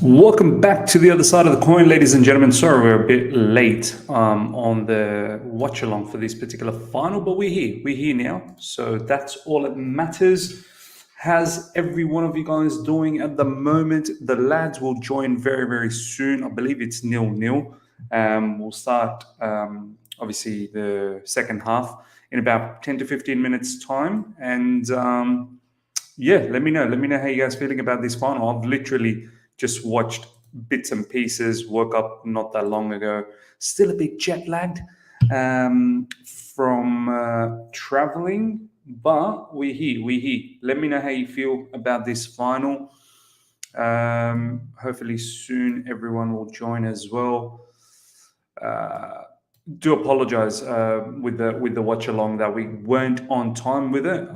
Welcome back to the other side of the coin, ladies and gentlemen. Sorry, we're a bit late on the watch along for this particular final, but we're here. We're here now, so that's all that matters. How's every one of you guys doing at the moment? The lads will join very, very soon. I believe it's 0-0. We'll start obviously the second half in about 10 to 15 minutes time, and yeah, let me know. Let me know how you guys feeling about this final. I've literally just watched bits and pieces, woke up not that long ago, still a bit jet lagged from traveling, but we're here. Let me know how you feel about this final. Hopefully soon everyone will join as well. Do apologize with the watch along that we weren't on time with it.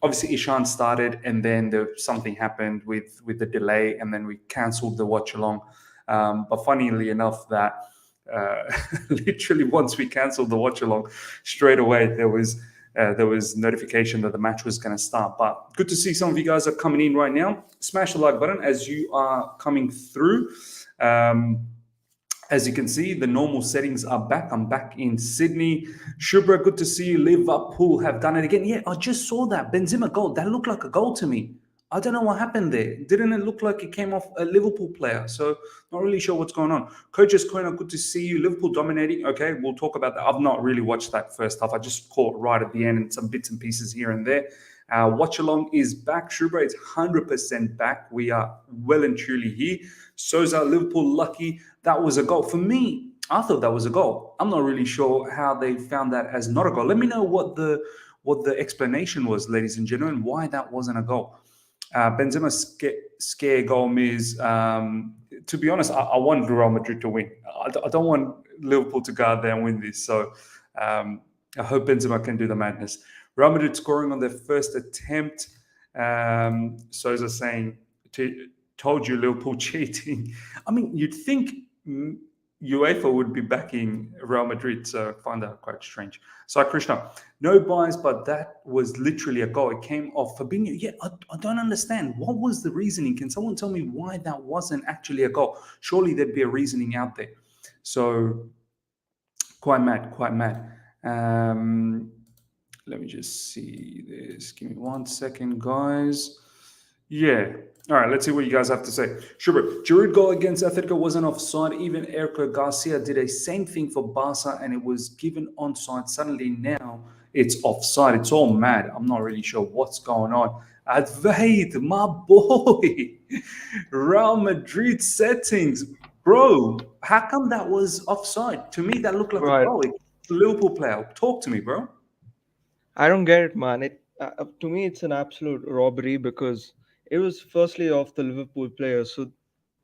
Obviously, Ishan started, and then something happened with the delay, and then we cancelled the watch along. But funnily enough, that literally once we cancelled the watch along, straight away there was notification that the match was going to start. But good to see some of you guys are coming in right now. Smash the like button as you are coming through. As you can see, the normal settings are back. I'm back in Sydney. Shubra, good to see you. Liverpool have done it again. Yeah, I just saw that. Benzema goal. That looked like a goal to me. I don't know what happened there. Didn't it look like it came off a Liverpool player? So not really sure what's going on. Coach's Corner, good to see you. Liverpool dominating. Okay, we'll talk about that. I've not really watched that first half. I just caught right at the end and some bits and pieces here and there. Watch along is back. Shubra, it's 100% back. We are well and truly here. Souza, Liverpool lucky. That was a goal. For me, I thought that was a goal. I'm not really sure how they found that as not a goal. Let me know what the explanation was, ladies and gentlemen, why that wasn't a goal. Benzema scare goal is, to be honest, I want Real Madrid to win. I don't want Liverpool to go out there and win this. So I hope Benzema can do the madness. Real Madrid scoring on their first attempt. Souza saying, told you Liverpool cheating. I mean, you'd think UEFA would be backing Real Madrid, so I find that quite strange. So, Krishna, no bias, but that was literally a goal. It came off Fabinho. Yeah, I don't understand. What was the reasoning? Can someone tell me why that wasn't actually a goal? Surely there'd be a reasoning out there. So, quite mad. Let me just see this. Give me 1 second, guys. Yeah. All right, let's see what you guys have to say. Schubert, Giroud goal against Atletico wasn't offside. Even Erico Garcia did a same thing for Barca, and it was given onside. Suddenly now it's offside. It's all mad. I'm not really sure what's going on. Advait, my boy. Real Madrid settings. Bro, how come that was offside? To me, that looked like a goal. Liverpool player. Talk to me, bro. I don't get it, man. To me, it's an absolute robbery because it was firstly off the Liverpool player, so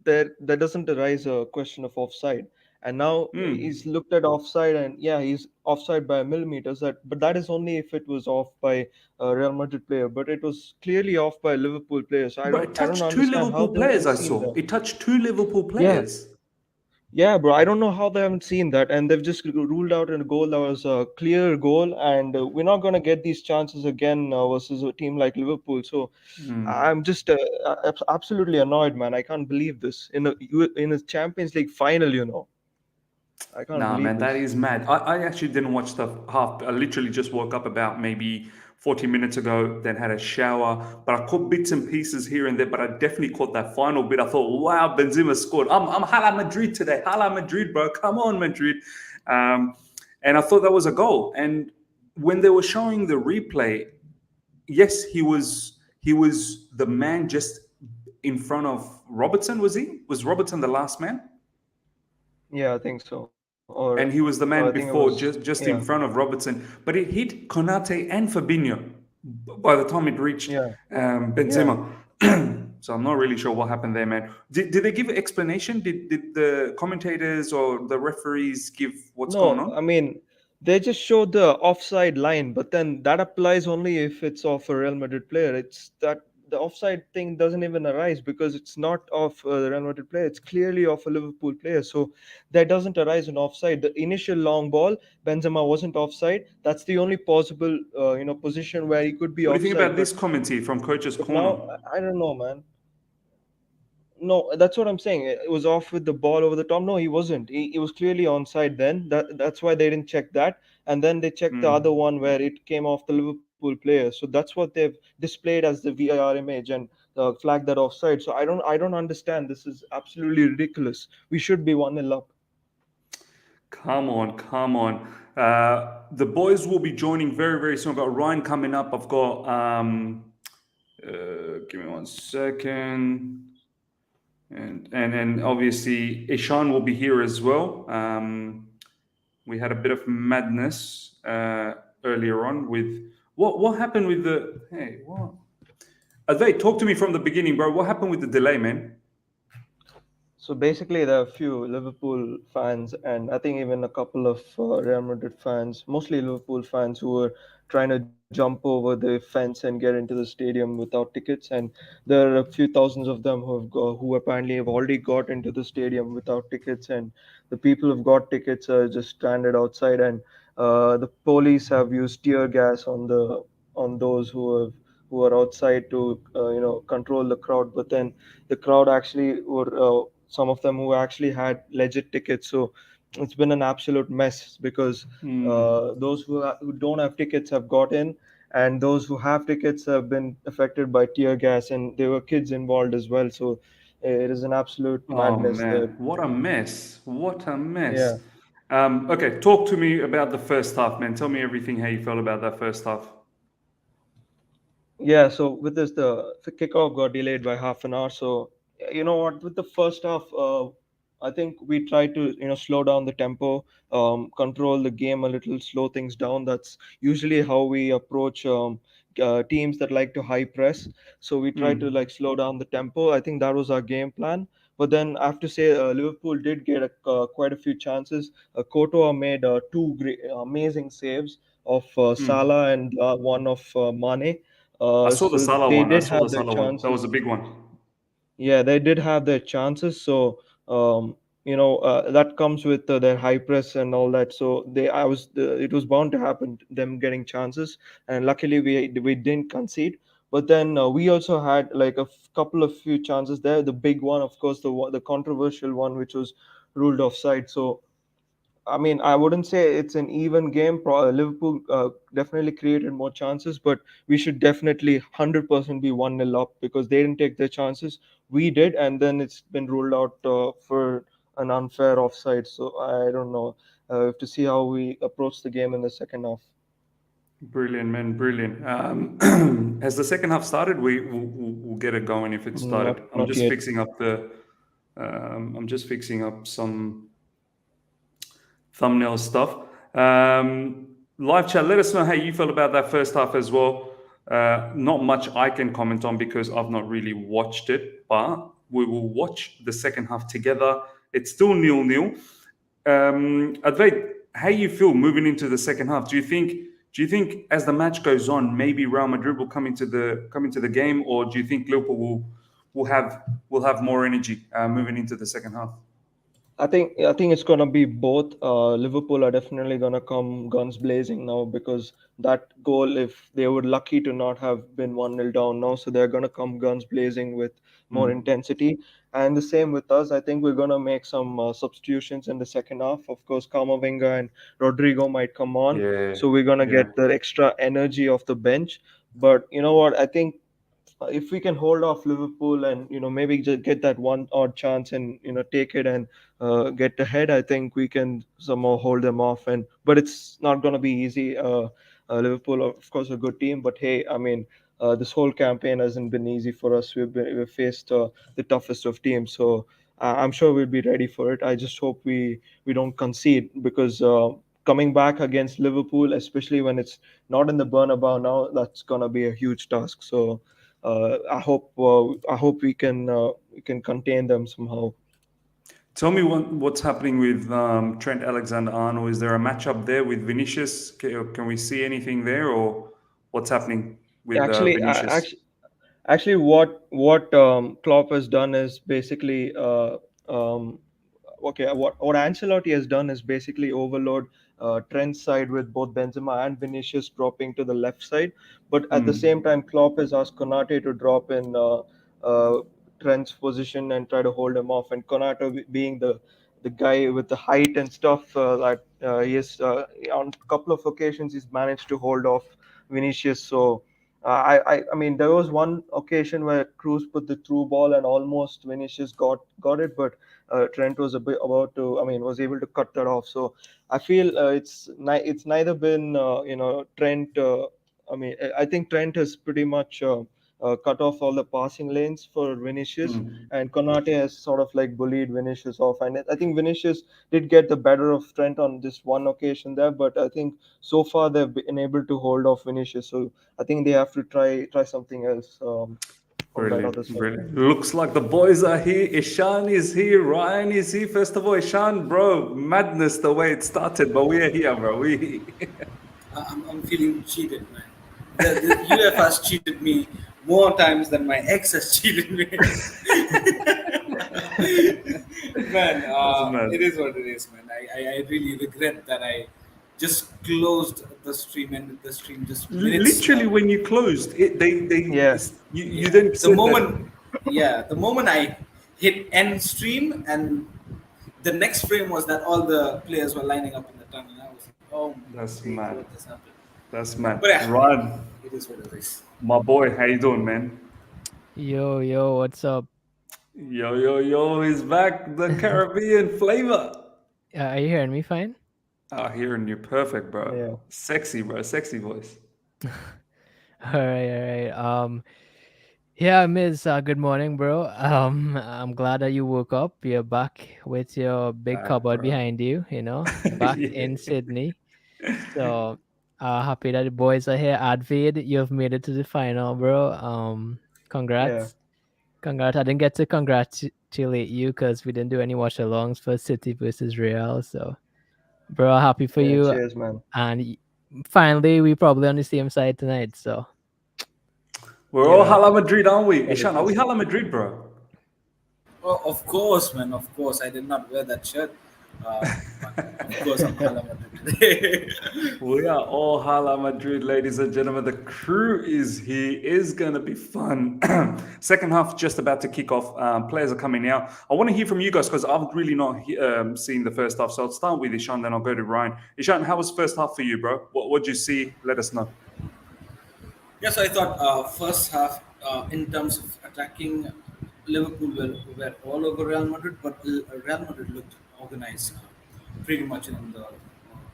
there doesn't arise a question of offside. And now he's looked at offside, and yeah, he's offside by millimeters. But that is only if it was off by a Real Madrid player. But it was clearly off by a Liverpool player. So I don't understand how they haven't seen that. It touched two Liverpool players. Yeah, bro. I don't know how they haven't seen that, and they've just ruled out a goal that was a clear goal, and we're not going to get these chances again versus a team like Liverpool. So I'm just absolutely annoyed, man. I can't believe this in a Champions League final. I can't believe man, this. that is mad. I actually didn't watch the half. I literally just woke up about maybe 40 minutes ago, then had a shower. But I caught bits and pieces here and there, but I definitely caught that final bit. I thought, wow, Benzema scored. I'm Hala Madrid today. Hala Madrid, bro. Come on, Madrid. And I thought that was a goal. And when they were showing the replay, yes, he was the man just in front of Robertson, was he? Was Robertson the last man? Yeah, I think so. And he was the man before, just in front of Robertson. But it hit Konate and Fabinho by the time it reached Benzema. Yeah. So I'm not really sure what happened there, man. Did they give an explanation? Did the commentators or the referees give what's going on? No, I mean, they just showed the offside line, but then that applies only if it's of a Real Madrid player. It's that the offside thing doesn't even arise because it's not of the Real Madrid player. It's clearly of a Liverpool player. So that doesn't arise an offside. The initial long ball, Benzema wasn't offside. That's the only possible, position where he could be offside. What do you think about this commentary from Coach's Corner? Now, I don't know, man. No, that's what I'm saying. It was off with the ball over the top. No, he wasn't. He was clearly onside then. That's why they didn't check that. And then they checked the other Hmm. one where it came off the Liverpool player. So that's what they've displayed as the VAR image and flagged that offside. So I don't understand. This is absolutely ridiculous. We should be 1-0 up. Come on, come on. The boys will be joining very, very soon. I've got Ryan coming up. I've got, give me 1 second. And obviously, Ishan will be here as well. We had a bit of madness earlier on with what happened with the. Hey, what? Advait, talk to me from the beginning, bro. What happened with the delay, man? So basically, there are a few Liverpool fans, and I think even a couple of Real Madrid fans, mostly Liverpool fans, who were trying to jump over the fence and get into the stadium without tickets. And there are a few thousands of them who apparently have already got into the stadium without tickets, and the people who've got tickets are just stranded outside. And the police have used tear gas on those who are outside to control the crowd. But then the crowd actually were some of them who actually had legit tickets. So it's been an absolute mess because Hmm. who don't have tickets have got in, and those who have tickets have been affected by tear gas, and there were kids involved as well. So it is an absolute Oh madness there. man, what a mess! What a mess! Yeah. Okay, talk to me about the first half, man. Tell me everything how you felt about that first half. Yeah, so with this, the kickoff got delayed by half an hour. So you know what, with the first half, I think we tried to slow down the tempo, control the game a little, slow things down. That's usually how we approach teams that like to high press. So we tried to Hmm. like slow down the tempo. I think that was our game plan. But then I have to say, Liverpool did get quite a few chances. Courtois made two great, amazing saves of Hmm. Salah and one of Mane. I saw the So Salah they one. I did saw the have their Salah one. That was chances. a big one. Yeah, they did have their chances. So that comes with their high press and all that. So it was bound to happen, them getting chances, and luckily we didn't concede. But then we also had like couple of few chances there. The big one, of course, the controversial one, which was ruled offside. So I mean, I wouldn't say it's an even game. Liverpool definitely created more chances, but we should definitely 100% be 1-0 up because they didn't take their chances. We did, and then it's been ruled out for an unfair offside. So I don't know. We have to see how we approach the game in the second half. Brilliant, man. Brilliant. Has the second half started? We'll get it going if it started. I'm Not just yet. fixing up the. I'm just fixing up some thumbnail stuff. Live chat, let us know how you felt about that first half as well. Not much I can comment on because I've not really watched it, but we will watch the second half together. It's still nil-nil. Advait, how you feel moving into the second half? Do you think as the match goes on, maybe Real Madrid will come into the game, or do you think Liverpool will have more energy moving into the second half? I think it's gonna be both. Liverpool are definitely gonna come guns blazing now because that goal, if they were lucky to not have been 1-0 down now, so they're gonna come guns blazing with more Hmm. intensity. And the same with us. I think we're gonna make some substitutions in the second half. Of course, Kamavinga and Rodrigo might come on, Yeah, so we're gonna yeah. get the extra energy of the bench. But you know what? I think if we can hold off Liverpool and maybe just get that one odd chance and take it and get ahead, I think we can somehow hold them off. And but it's not going to be easy. Liverpool, are, of course, a good team, but hey, I mean, this whole campaign hasn't been easy for us. We've faced the toughest of teams, so I'm sure we'll be ready for it. I just hope we don't concede because. Coming back against Liverpool, especially when it's not in the Bernabeu now, that's gonna be a huge task. So I hope we can contain them somehow. Tell me what's happening with Trent Alexander-Arnold. Is there a matchup there with Vinicius? Can we see anything there, or what's happening with Actually, Vinicius? actually, what Klopp has done is basically um, okay. What Ancelotti has done is basically overload Trent's side with both Benzema and Vinicius dropping to the left side, but at the same Hmm. time, Klopp has asked Konate to drop in. Trent's position and try to hold him off. And Konata being the guy with the height and stuff that he is on a couple of occasions he's managed to hold off Vinicius. So I mean there was one occasion where Cruz put the through ball and almost Vinicius got it, but Trent was a bit about to, I mean, was able to cut that off. So I feel it's neither been Trent. I mean, I think Trent has pretty much cut off all the passing lanes for Vinicius, Mm. and Konate has sort of like bullied Vinicius off. And I think Vinicius did get the better of Trent on this one occasion there, but I think so far they've been able to hold off Vinicius. So I think they have to try something else on that other Brilliant, side. brilliant. Looks like the boys are here. Ishan is here. Ryan is here. First of all, Ishan, bro, madness the way it started, but we are here, bro. We I'm feeling cheated, man. The UF has cheated me more times than my ex has cheated me. Man, Doesn't matter. it is what it is, man. I really regret that I just closed the stream and the stream just minutes. Literally, when you closed it, Yeah, you Yeah, then the said that. moment, yeah, the moment I hit end stream and the next frame was that all the players were lining up in the tunnel. I was like, oh my That's days, mad. what just happened? That's mad. But yeah, Ryan, it is what it is. my boy, how you doing, man? Yo, what's up? Yo, yo, yo, he's back. The Caribbean flavor. Are you hearing me fine? Oh, hearing you perfect, yeah. bro. Sexy, bro. Sexy voice. All right. Yeah, Miss. Good morning, bro. I'm glad that you woke up. You're back with your big Back, cupboard bro. behind you. Back Yeah. in Sydney. So, happy that the boys are here. Advid, you've made it to the final, bro. Yeah. Congrats. Congrats. I didn't get to congratulate you because we didn't do any watch alongs for City versus Real. So, bro, happy for Yeah, you. cheers, man. And finally, we probably on the same side tonight. So, We're all Yeah, Hala Madrid, aren't we? that is Ishan, are we awesome. Hala Madrid, bro? Oh, of course, man. Of course, I did not wear that shirt. But of course, I'm Hala Madrid today. We are all Hala Madrid, ladies and gentlemen. The crew is here. It's going to be fun. Second half just about to kick off. Players are coming out. I want to hear from you guys because I've really not seen the first half. So I'll start with Ishan, then I'll go to Ryan. Ishan, how was first half for you, bro? What did you see? Let us know. Yeah, so I thought first half, in terms of attacking, Liverpool were all over Real Madrid, but Real Madrid looked organized pretty much in the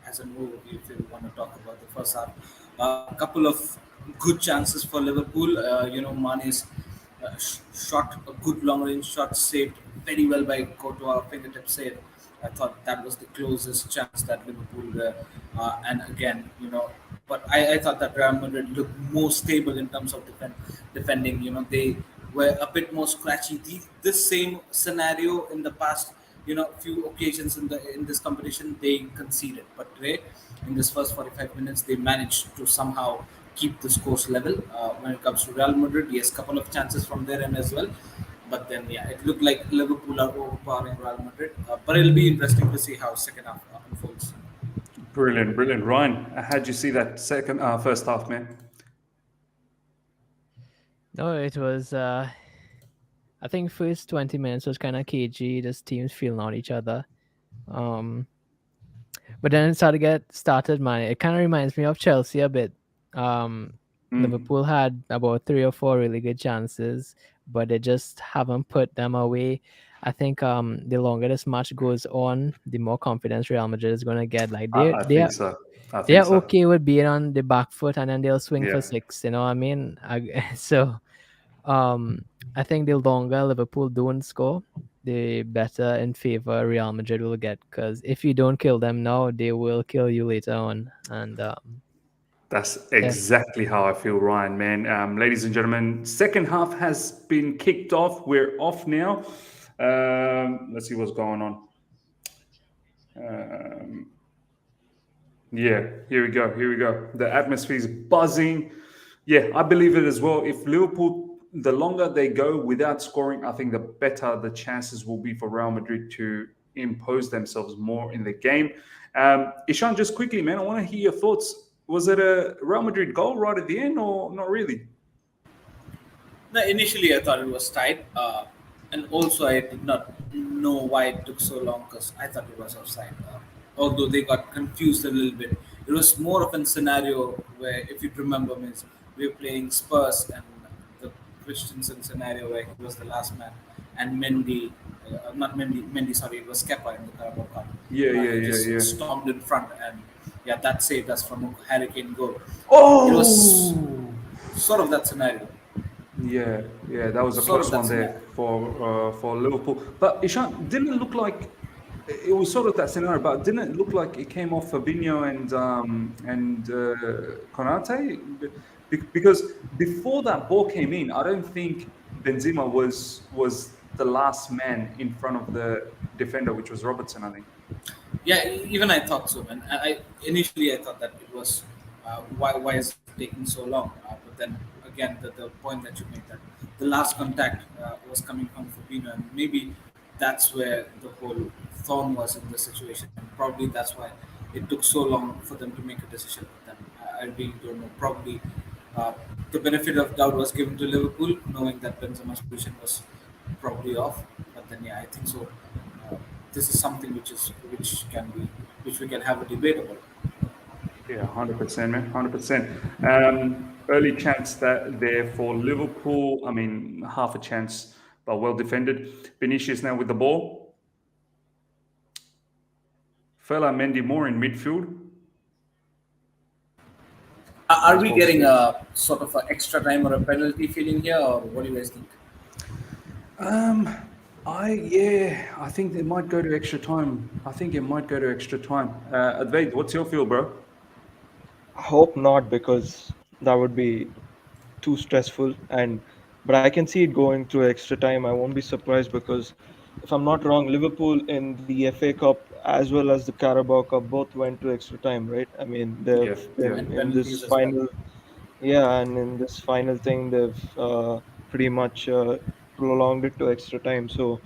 as an overview. If you want to talk about the first half, a couple of good chances for Liverpool. Mane's shot, a good long range shot, saved very well by Courtois, fingertip save. I thought that was the closest chance that Liverpool were. And again, but I thought that Real Madrid looked more stable in terms of defending. They were a bit more scratchy. This same scenario in the past, few occasions in this competition, they conceded. But today, in this first 45 minutes, they managed to somehow keep the scores level. When it comes to Real Madrid, yes, couple of chances from their end as well. But then, yeah, it looked like Liverpool are overpowering Real Madrid. But it'll be interesting to see how second half unfolds. Brilliant, brilliant. Ryan, how'd you see that first half, man? no, it was. I think first 20 minutes was kind of cagey. Just teams feeling on each other. Um, but then it started to get started, man. It kind of reminds me of Chelsea a bit. Liverpool had about 3 or 4 really good chances, but they just haven't put them away. I think the longer this match goes on, the more confidence Real Madrid is gonna get. Like I think so. I they're think so. okay with being on the back foot, and then they'll swing for Yeah. 6. You know what I mean? So I think the longer Liverpool don't score, the better in favor Real Madrid will get. Because if you don't kill them now, they will kill you later on. And That's yeah, exactly how I feel, Ryan, man. Ladies and gentlemen, second half has been kicked off. We're off now. Let's see what's going on. Yeah, here we go. Here we go. The atmosphere is buzzing. Yeah, I believe it as well. If Liverpool, the longer they go without scoring, I think the better the chances will be for Real Madrid to impose themselves more in the game. Ishan, just quickly, man, I want to hear your thoughts. Was it a Real Madrid goal right at the end or not really? No, initially I thought it was tight. And also, I did not know why it took so long because I thought it was offside. Although they got confused a little bit, it was more of a scenario where, if you remember, means we were playing Spurs and the Christensen scenario where he was the last man and Mendy, not Mendy, sorry, it was Kepa in the Carabao Cup. Yeah, yeah, He yeah, just yeah. stormed in front and yeah, that saved us from a hurricane goal. It was Oh, sort of that scenario. yeah, yeah. That was a Sort of close that one scenario. there for Liverpool. But Ishan, didn't it look like it was sort of that scenario? But didn't it look like it came off Fabinho and Konate? Because before that ball came in, I don't think Benzema was the last man in front of the defender, which was Robertson, I think. Yeah, even I thought so, man. Initially I thought that it was why is it taking so long? But then again, the point that you made that the last contact was coming from Fabinho, and maybe that's where the whole thorn was in the situation, and probably that's why it took so long for them to make a decision. But then I really don't know. Probably uh, the benefit of doubt was given to Liverpool, knowing that Benzema's position was probably off. But then yeah, I think so. Uh, this is something which we can have a debate about. Yeah, 100%, man, 100%. Early chance that there for Liverpool. I mean, half a chance, but well defended. Vinicius now with the ball. Fella Mendy more in midfield. Are Nice we ball getting saved. a sort of an extra time or a penalty feeling here, or what do you guys think? Um, I think it might go to extra time. I think it might go to extra time. Advaid, what's your feel, bro? I hope not, because that would be too stressful. And but I can see it going through extra time. I won't be surprised, because if I'm not wrong, Liverpool in the FA Cup as well as the Carabao Cup both went to extra time, right? I mean, Yeah, they've yeah. been And in this penalties as well. final, yeah, and in this final thing, they've pretty much prolonged it to extra time. So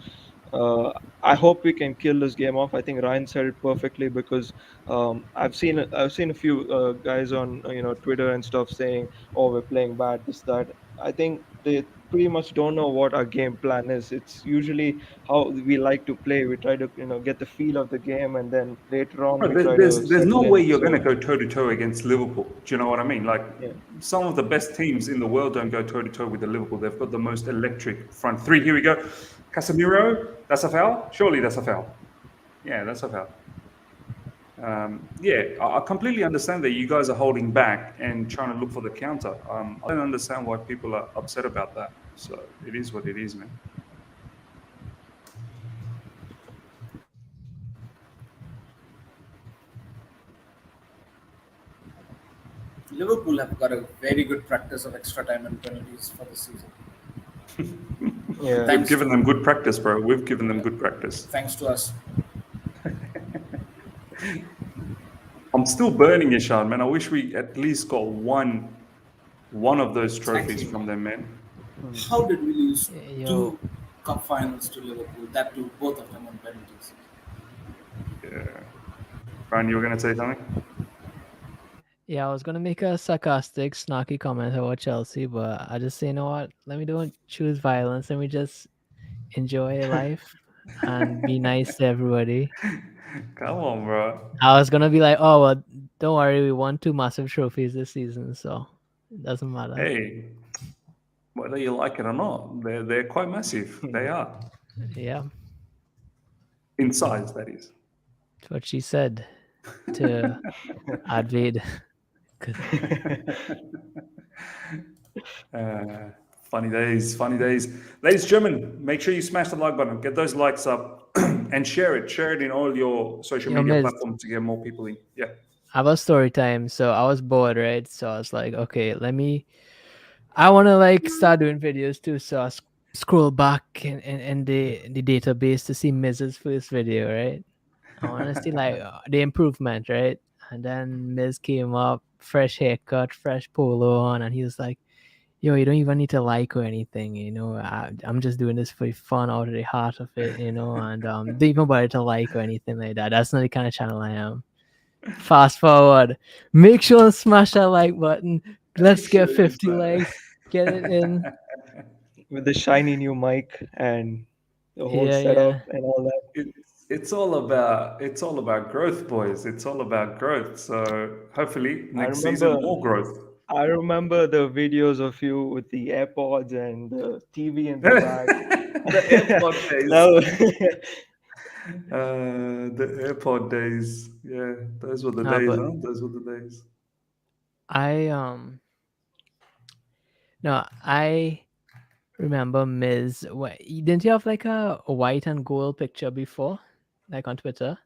uh, I hope we can kill this game off. I think Ryan said it perfectly, because I've seen a few guys on Twitter and stuff saying, "Oh, we're playing bad, this that." I think they pretty much don't know what our game plan is. It's usually how we like to play. We try to get the feel of the game, and then later on Bro, we try to there's no settle way in. you're going to So go toe to toe against Liverpool. Do you know what I mean? Like yeah. some of the best teams in the world don't go toe to toe with the Liverpool. They've got the most electric front three. Here we go. Casemiro, that's a foul. Surely that's a foul. Yeah, that's a foul. Yeah, I completely understand that you guys are holding back and trying to look for the counter. I don't understand why people are upset about that. So it is what it is, man. Liverpool have got a very good practice of extra time and penalties for this season. Yeah. We've Thanks given to them good practice, bro. We've given them yeah, good practice. thanks to us. I'm still burning Ishan, man. I wish we at least got one of those trophies Exactly, from man. them, man. Hmm. How did we lose Yo, two cup finals to Liverpool? That too, both of them on penalties. Yeah. Brian, you were gonna say something? yeah, I was gonna make a sarcastic, snarky comment about Chelsea, but I just say, you know what? Let me don't choose violence. Let me just enjoy life and be nice to everybody. Come on, bro. I was gonna be like, oh well, don't worry, we won two massive trophies this season, so it doesn't matter. Hey, whether you like it or not, they're quite massive. They are Yeah, in size, that is. that's what she said to Advid. Uh, funny days, funny days. Ladies and gentlemen, make sure you smash the like button, get those likes up, and share it. Share it in all your social Yo, media Miz, platforms to get more people in. Yeah. I was story time, so I was bored, right? So I was like, okay, I want to like start doing videos too. So I scroll back in the database to see Miz's first video, right? I want to see like the improvement, right? And then Miz came up, fresh haircut, fresh polo on, and he was like, "Yo, you don't even need to like or anything, you know. I'm just doing this for fun, out of the heart of it, you know. And don't even bother to like or anything like that. That's not the kind of channel I am." Fast forward, make sure to smash that like button. Make Let's sure get you 50 smash. likes. Get it in. With the shiny new mic and the whole Yeah, yeah. setup and all that. it's all about growth, boys. It's all about growth. So hopefully I next season remember more growth. I remember the videos of you with the AirPods and the TV in the back. The AirPod That days. was, The AirPod days. Yeah, those were the No, days, but huh? Those were the days. I no, I remember Miz. Didn't you have like a white and gold picture before, like on Twitter?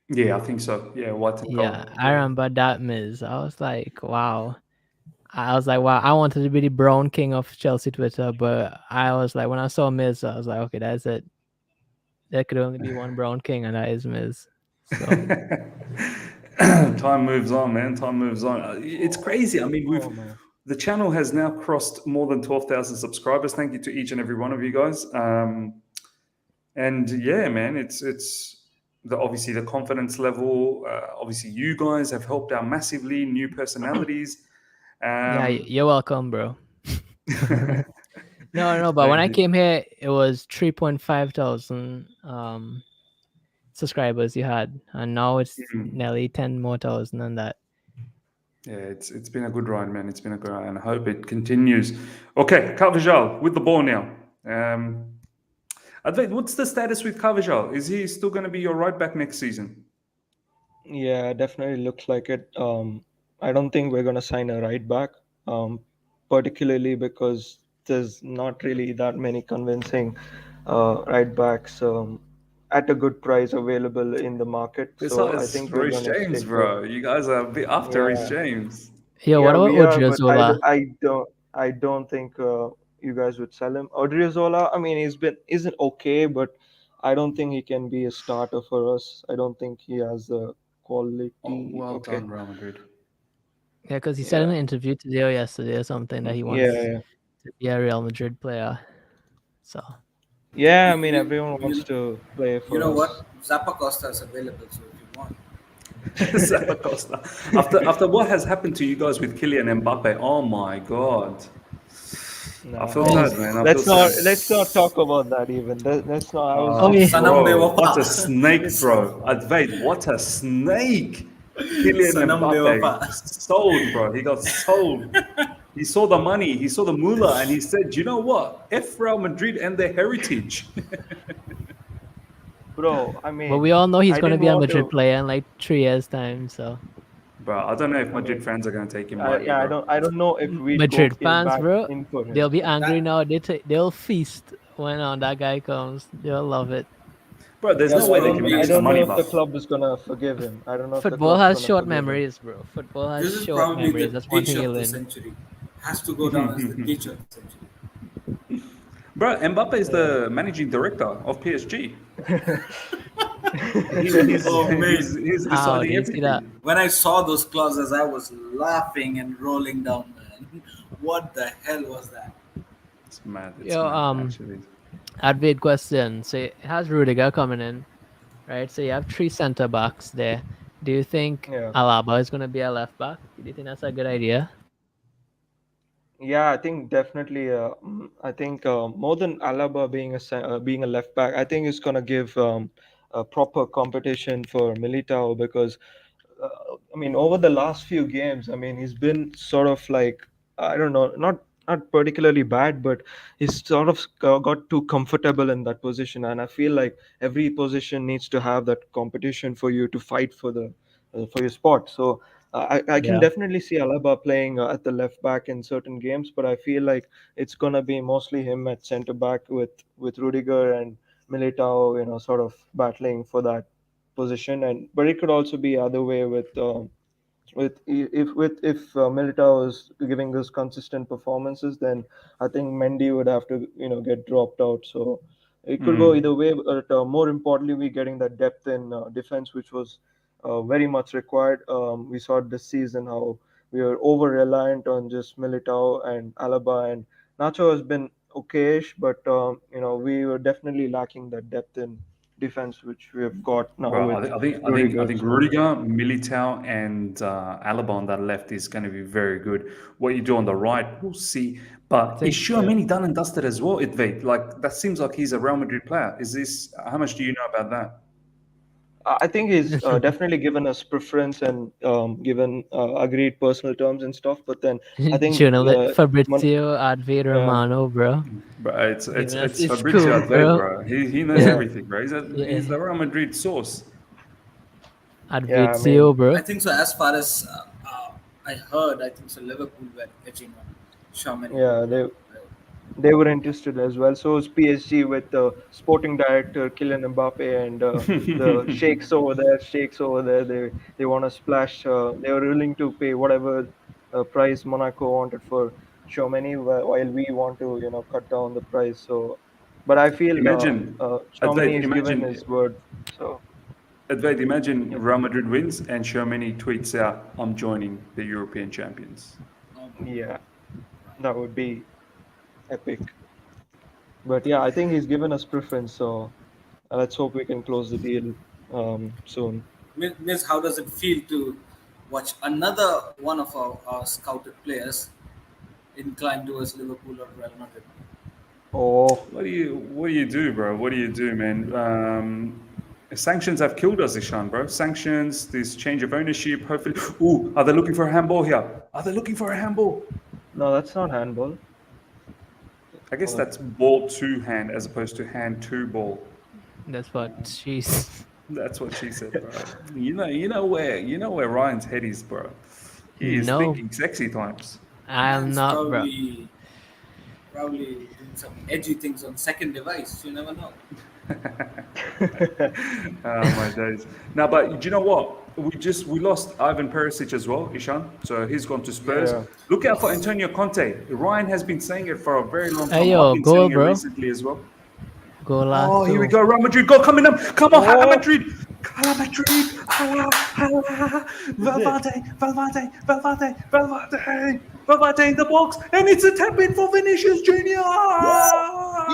Yeah, I think so. Yeah, white and Yeah, gold. I Yeah. remember that Miz. I was like, wow. I was like, wow. I wanted to be the brown king of Chelsea Twitter, but I was like, when I saw Miz, I was like, okay, that's it. There could only be one brown king, and that is Miz. So Time moves on, man. Time moves on. It's crazy. I mean, oh man. the channel has now crossed more than 12,000 subscribers. Thank you to each and every one of you guys. And yeah, man, it's obviously the confidence level. Obviously, you guys have helped out massively. New personalities. yeah, Um, you're welcome, bro. No, no, but when thank I you. came here, it was 3.5 thousand subscribers you had, and now it's Mm. nearly 10 more thousand than that. Yeah, it's been a good ride, man. It's been a good ride, and I hope it continues. Okay, Carvajal with the ball now. Advait, what's the status with Carvajal? Is he still going to be your right back next season? Yeah, definitely looks like it. I don't think we're gonna sign a right back, particularly because there's not really that many convincing right backs at a good price available in the market. This is So I think we're Rhys gonna James, stick with bro. You guys are a bit after Rhys yeah, James. Yo, what yeah, about we are, but Odriozola? I don't think you guys would sell him. Odriozola, I mean, isn't okay, but I don't think he can be a starter for us. I don't think he has the Oh, quality. well Okay. done, Real Madrid. Yeah, because he said in Yeah. an interview today or yesterday or something that he Yeah, wants yeah. to be a Real Madrid player. So Yeah, I You, mean, you, everyone you, wants to play you for know us. what? Zappa Costa is available, so if you want. Zappacosta. After what has happened to you guys with Kylian Mbappe, oh my god. I Nah, feel sad, man. I feel let's not sad. talk about that even. Let's not. I was oh just yeah, Sanam Bro, Bewafa. what a snake, It's bro. Advait, what a snake. Kylian Sanam Mbappe Bewafa. sold, bro. He got sold. He saw the money, he saw the moolah, and he said, you know what? F Real Madrid and their heritage. bro. I but mean, we all know he's I going to didn't be a want Madrid to. player in like 3 years' time. So Bro, I don't know if I Madrid mean, fans are going to take him lightly, yeah, bro. I don't know if we'd go Madrid pay fans, back bro, in for him. they'll be angry That now. They'll feast when that guy comes. They'll love it. Bro, there's no this Because way they can probably I match is the don't money know if the buff. club is gonna forgive him. I don't know if the Football club's has gonna short forgive him. memories, bro. Football has this is short probably memories. the That's one teach thing you of the learn. century. Has to go down as the teach of the century. Bro, Mbappe is Yeah. the managing director of PSG. He's, Oh he's, mate, he's How do deciding you see that? everything. when I saw those clauses, I was laughing and rolling down. Man, what the hell was that? It's mad. It's Yo, mad, actually. Advid question. So it has Rudiger coming in, right? So you have three center backs there. Do you think Yeah. Alaba is going to be a left back? Do you think that's a good idea? Yeah, I think definitely. I think more than Alaba being a left back, I think it's gonna give a proper competition for Militao because I mean, over the last few games, I mean, he's been sort of like I don't know, not particularly bad, but he's sort of got too comfortable in that position, and I feel like every position needs to have that competition for you to fight for the for your spot. So I can Yeah. definitely see Alaba playing at the left back in certain games, but I feel like it's gonna be mostly him at centre back with Rudiger and Militao, sort of battling for that position. And but it could also be other way if Militao is giving us consistent performances, then I think Mendy would have to get dropped out. So it could go either Mm. way. But more importantly, we getting that depth in defense, which was very much required. We saw this season how we were over reliant on just Militao and Alaba, and Nacho has been okayish, but we were definitely lacking that depth in defense which we have got now Bro, with I Rudiger. think So, Rudiger, Militao, and Alaba on that left is going to be very good. What you do on the right, we'll see. I But is think yeah. Tchouaméni done and dusted as well, Idve? Like, that seems like he's a Real Madrid player. Is this, how much do you know about that? I think he's definitely given us preference and given agreed personal terms and stuff. But then I think Fabrizio Adve yeah, Romano, bro, But giving us it's his Fabrizio crew, Adve, bro. bro. He knows Yeah, everything, bro. He's yeah, the Real Madrid source. yeah. I mean, Advizio, bro. I think so. As far as I heard, I think so. Liverpool were edging on Shamani. yeah, they were interested as well. So was PSG with the sporting director Kylian Mbappe and the sheikhs over there. They want to splash. They were willing to pay whatever price Monaco wanted for Tchouaméni, while we want to cut down the price. So, but I feel Imagine, Tchouaméni Adve, is given his imagine, word. So Adve, imagine yeah, Real Madrid wins and Tchouaméni tweets out, "I'm joining the European champions." yeah, that would be epic. But yeah, I think he's given us preference. So let's hope we can close the deal soon. Miss, how does it feel to watch another one of our scouted players inclined towards Liverpool or Real Madrid? Oh, What do you do, bro? What do you do, man? Sanctions have killed us, Ishan, bro. Sanctions, this change of ownership. Hopefully, ooh, are they looking for a handball here? Are they looking for a handball? no, that's not handball. I guess Oh, that's ball to hand as opposed to hand to ball. That's what she's. That's what she said, bro. You know where Ryan's head is, bro. He is No, thinking sexy times. I'm Man's not, bro. probably doing some edgy things on second device. You never know. Oh my days. Now, but do you know what? We lost Ivan Perisic as well, Ishan. So he's gone to Spurs. yeah. Look out for Antonio Conte. Ryan has been saying it for a very long time. Hey I've yo, been goal, saying it bro. recently as well. Oh, here we Golazo. go. Real Madrid, go coming up. Come on, Hala Oh, Madrid. Hala Madrid. Hala, hala. Valverde in the box. And it's a tap in for Vinicius Jr.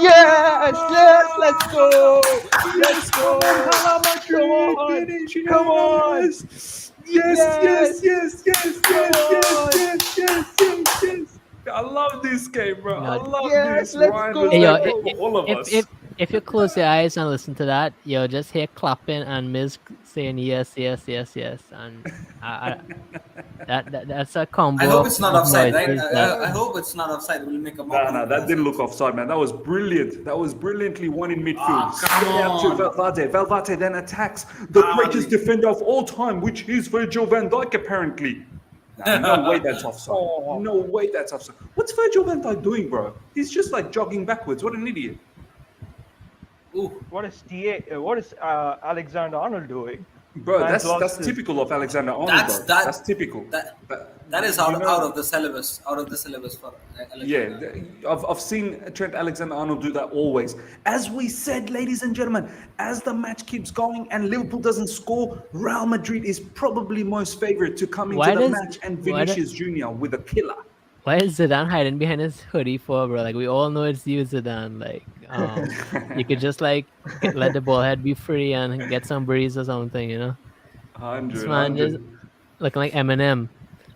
yes, yes, let's go, let's Yes, come on, go. Hala Come Madrid. on, Vinicius. come on, Yes, yes, yes, yes, yes, come yes, yes, on, yes, yes, yes, yes. I love this game, bro. I No, love yes, this. let's Ryan was hey, yo, there go. for all of if us. if if you close your eyes and listen to that, yo, just hear clapping and Miz saying yes, yes, yes, yes, and I, that's a I combo hope it's not of offside, right? noises that. I hope it's not offside. We'll make a No, mockery no, of that didn't look ourselves. offside, man. That was brilliant. That was brilliantly won in midfield. Ah, come Straight out to on. Valverde. Valverde then attacks the greatest the- defender of all time, which is Virgil van Dijk, apparently. Nah, no way that's offside. Oh, No way that's offside. What's Virgil van Dijk doing, bro? He's just like jogging backwards. What an idiot. Ooh, what is Alexander Arnold doing? Bro, Man's that's lost his- typical of Alexander Arnold, that's bro. that. That's typical. That is You out know- of the syllabus. Out of the syllabus for Yeah, Alexander. I've seen Trent Alexander-Arnold do that always. As we said, ladies and gentlemen, as the match keeps going and Liverpool doesn't score, Real Madrid is probably most favourite to come into Why the does match, and why do, Vinicius Jr. with a killer. why is Zidane hiding behind his hoodie for, bro? Like we all know it's you, Zidane. Like you could just like let the ball head be free and get some breeze or something, you know. This 100, man just 100. looking like Eminem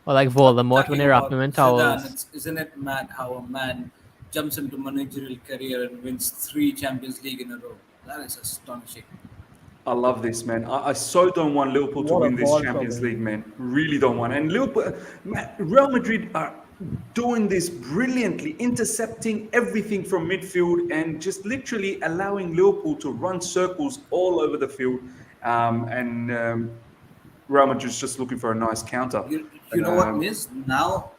or like Voldemort when Talking they wrap about him in Zidane, towels. isn't it mad how a man jumps into managerial career and wins 3 Champions League in a row? That is astonishing. I love this, man. I so don't want Liverpool to What a win this ball from Champions him. League, man. Really don't want. And Liverpool, man, Real Madrid are doing this brilliantly, intercepting everything from midfield and just literally allowing Liverpool to run circles all over the field. Real Madrid's just looking for a nice counter. You know what, Um, Miss? Now,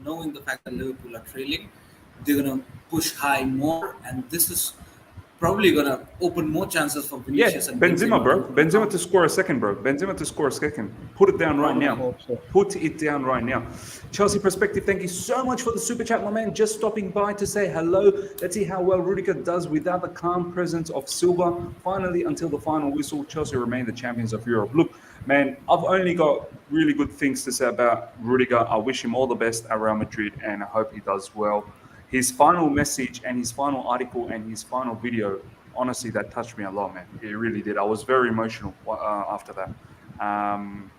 knowing the fact that Liverpool are trailing, they're going to push high more, and this is probably going to open more chances for Yeah, Vinicius and Benzema, bro. to Benzema come. to score a second, bro. Benzema to score a second. Put it down right I now. hope so. Put it down right now. Chelsea Perspective, thank you so much for the super chat, my man. Just stopping by to say hello. Let's see how well Rudiger does without the calm presence of Silva. Finally, until the final whistle, Chelsea remain the champions of Europe. Look, man, I've only got really good things to say about Rudiger. I wish him all the best at Real Madrid, and I hope he does well. His final message and his final article and his final video honestly, that touched me a lot, man. It really did. I was very emotional after that. Um,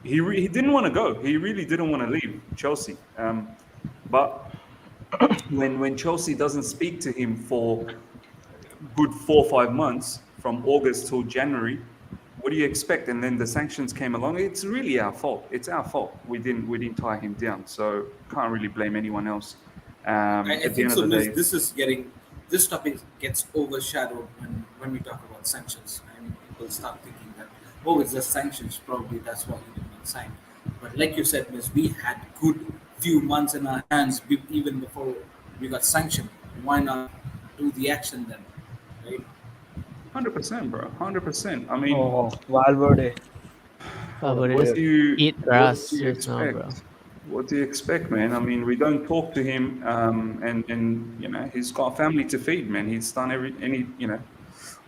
he didn't want to go. He really didn't want to leave Chelsea. But when Chelsea doesn't speak to him for good 4 or 5 months from August till January, what do you expect? And then the sanctions came along. It's really our fault. It's our fault. We didn't tie him down. So can't really blame anyone else. I At the think end of so. the Miss, day, this topic gets overshadowed when we talk about sanctions. I mean, people start thinking that it's just sanctions. Probably that's why he did not sign. But like you said, Miss, we had good few months in our hands even before we got sanctioned. Why not do the action then, right? 100%, bro. 100%. I mean, Oh, Valverde. Oh, What a but it what is do player. you eat what do grass you just now, bro. expect? What do you expect, man? I mean, we don't talk to him, and he's got a family to feed, man. He's done any.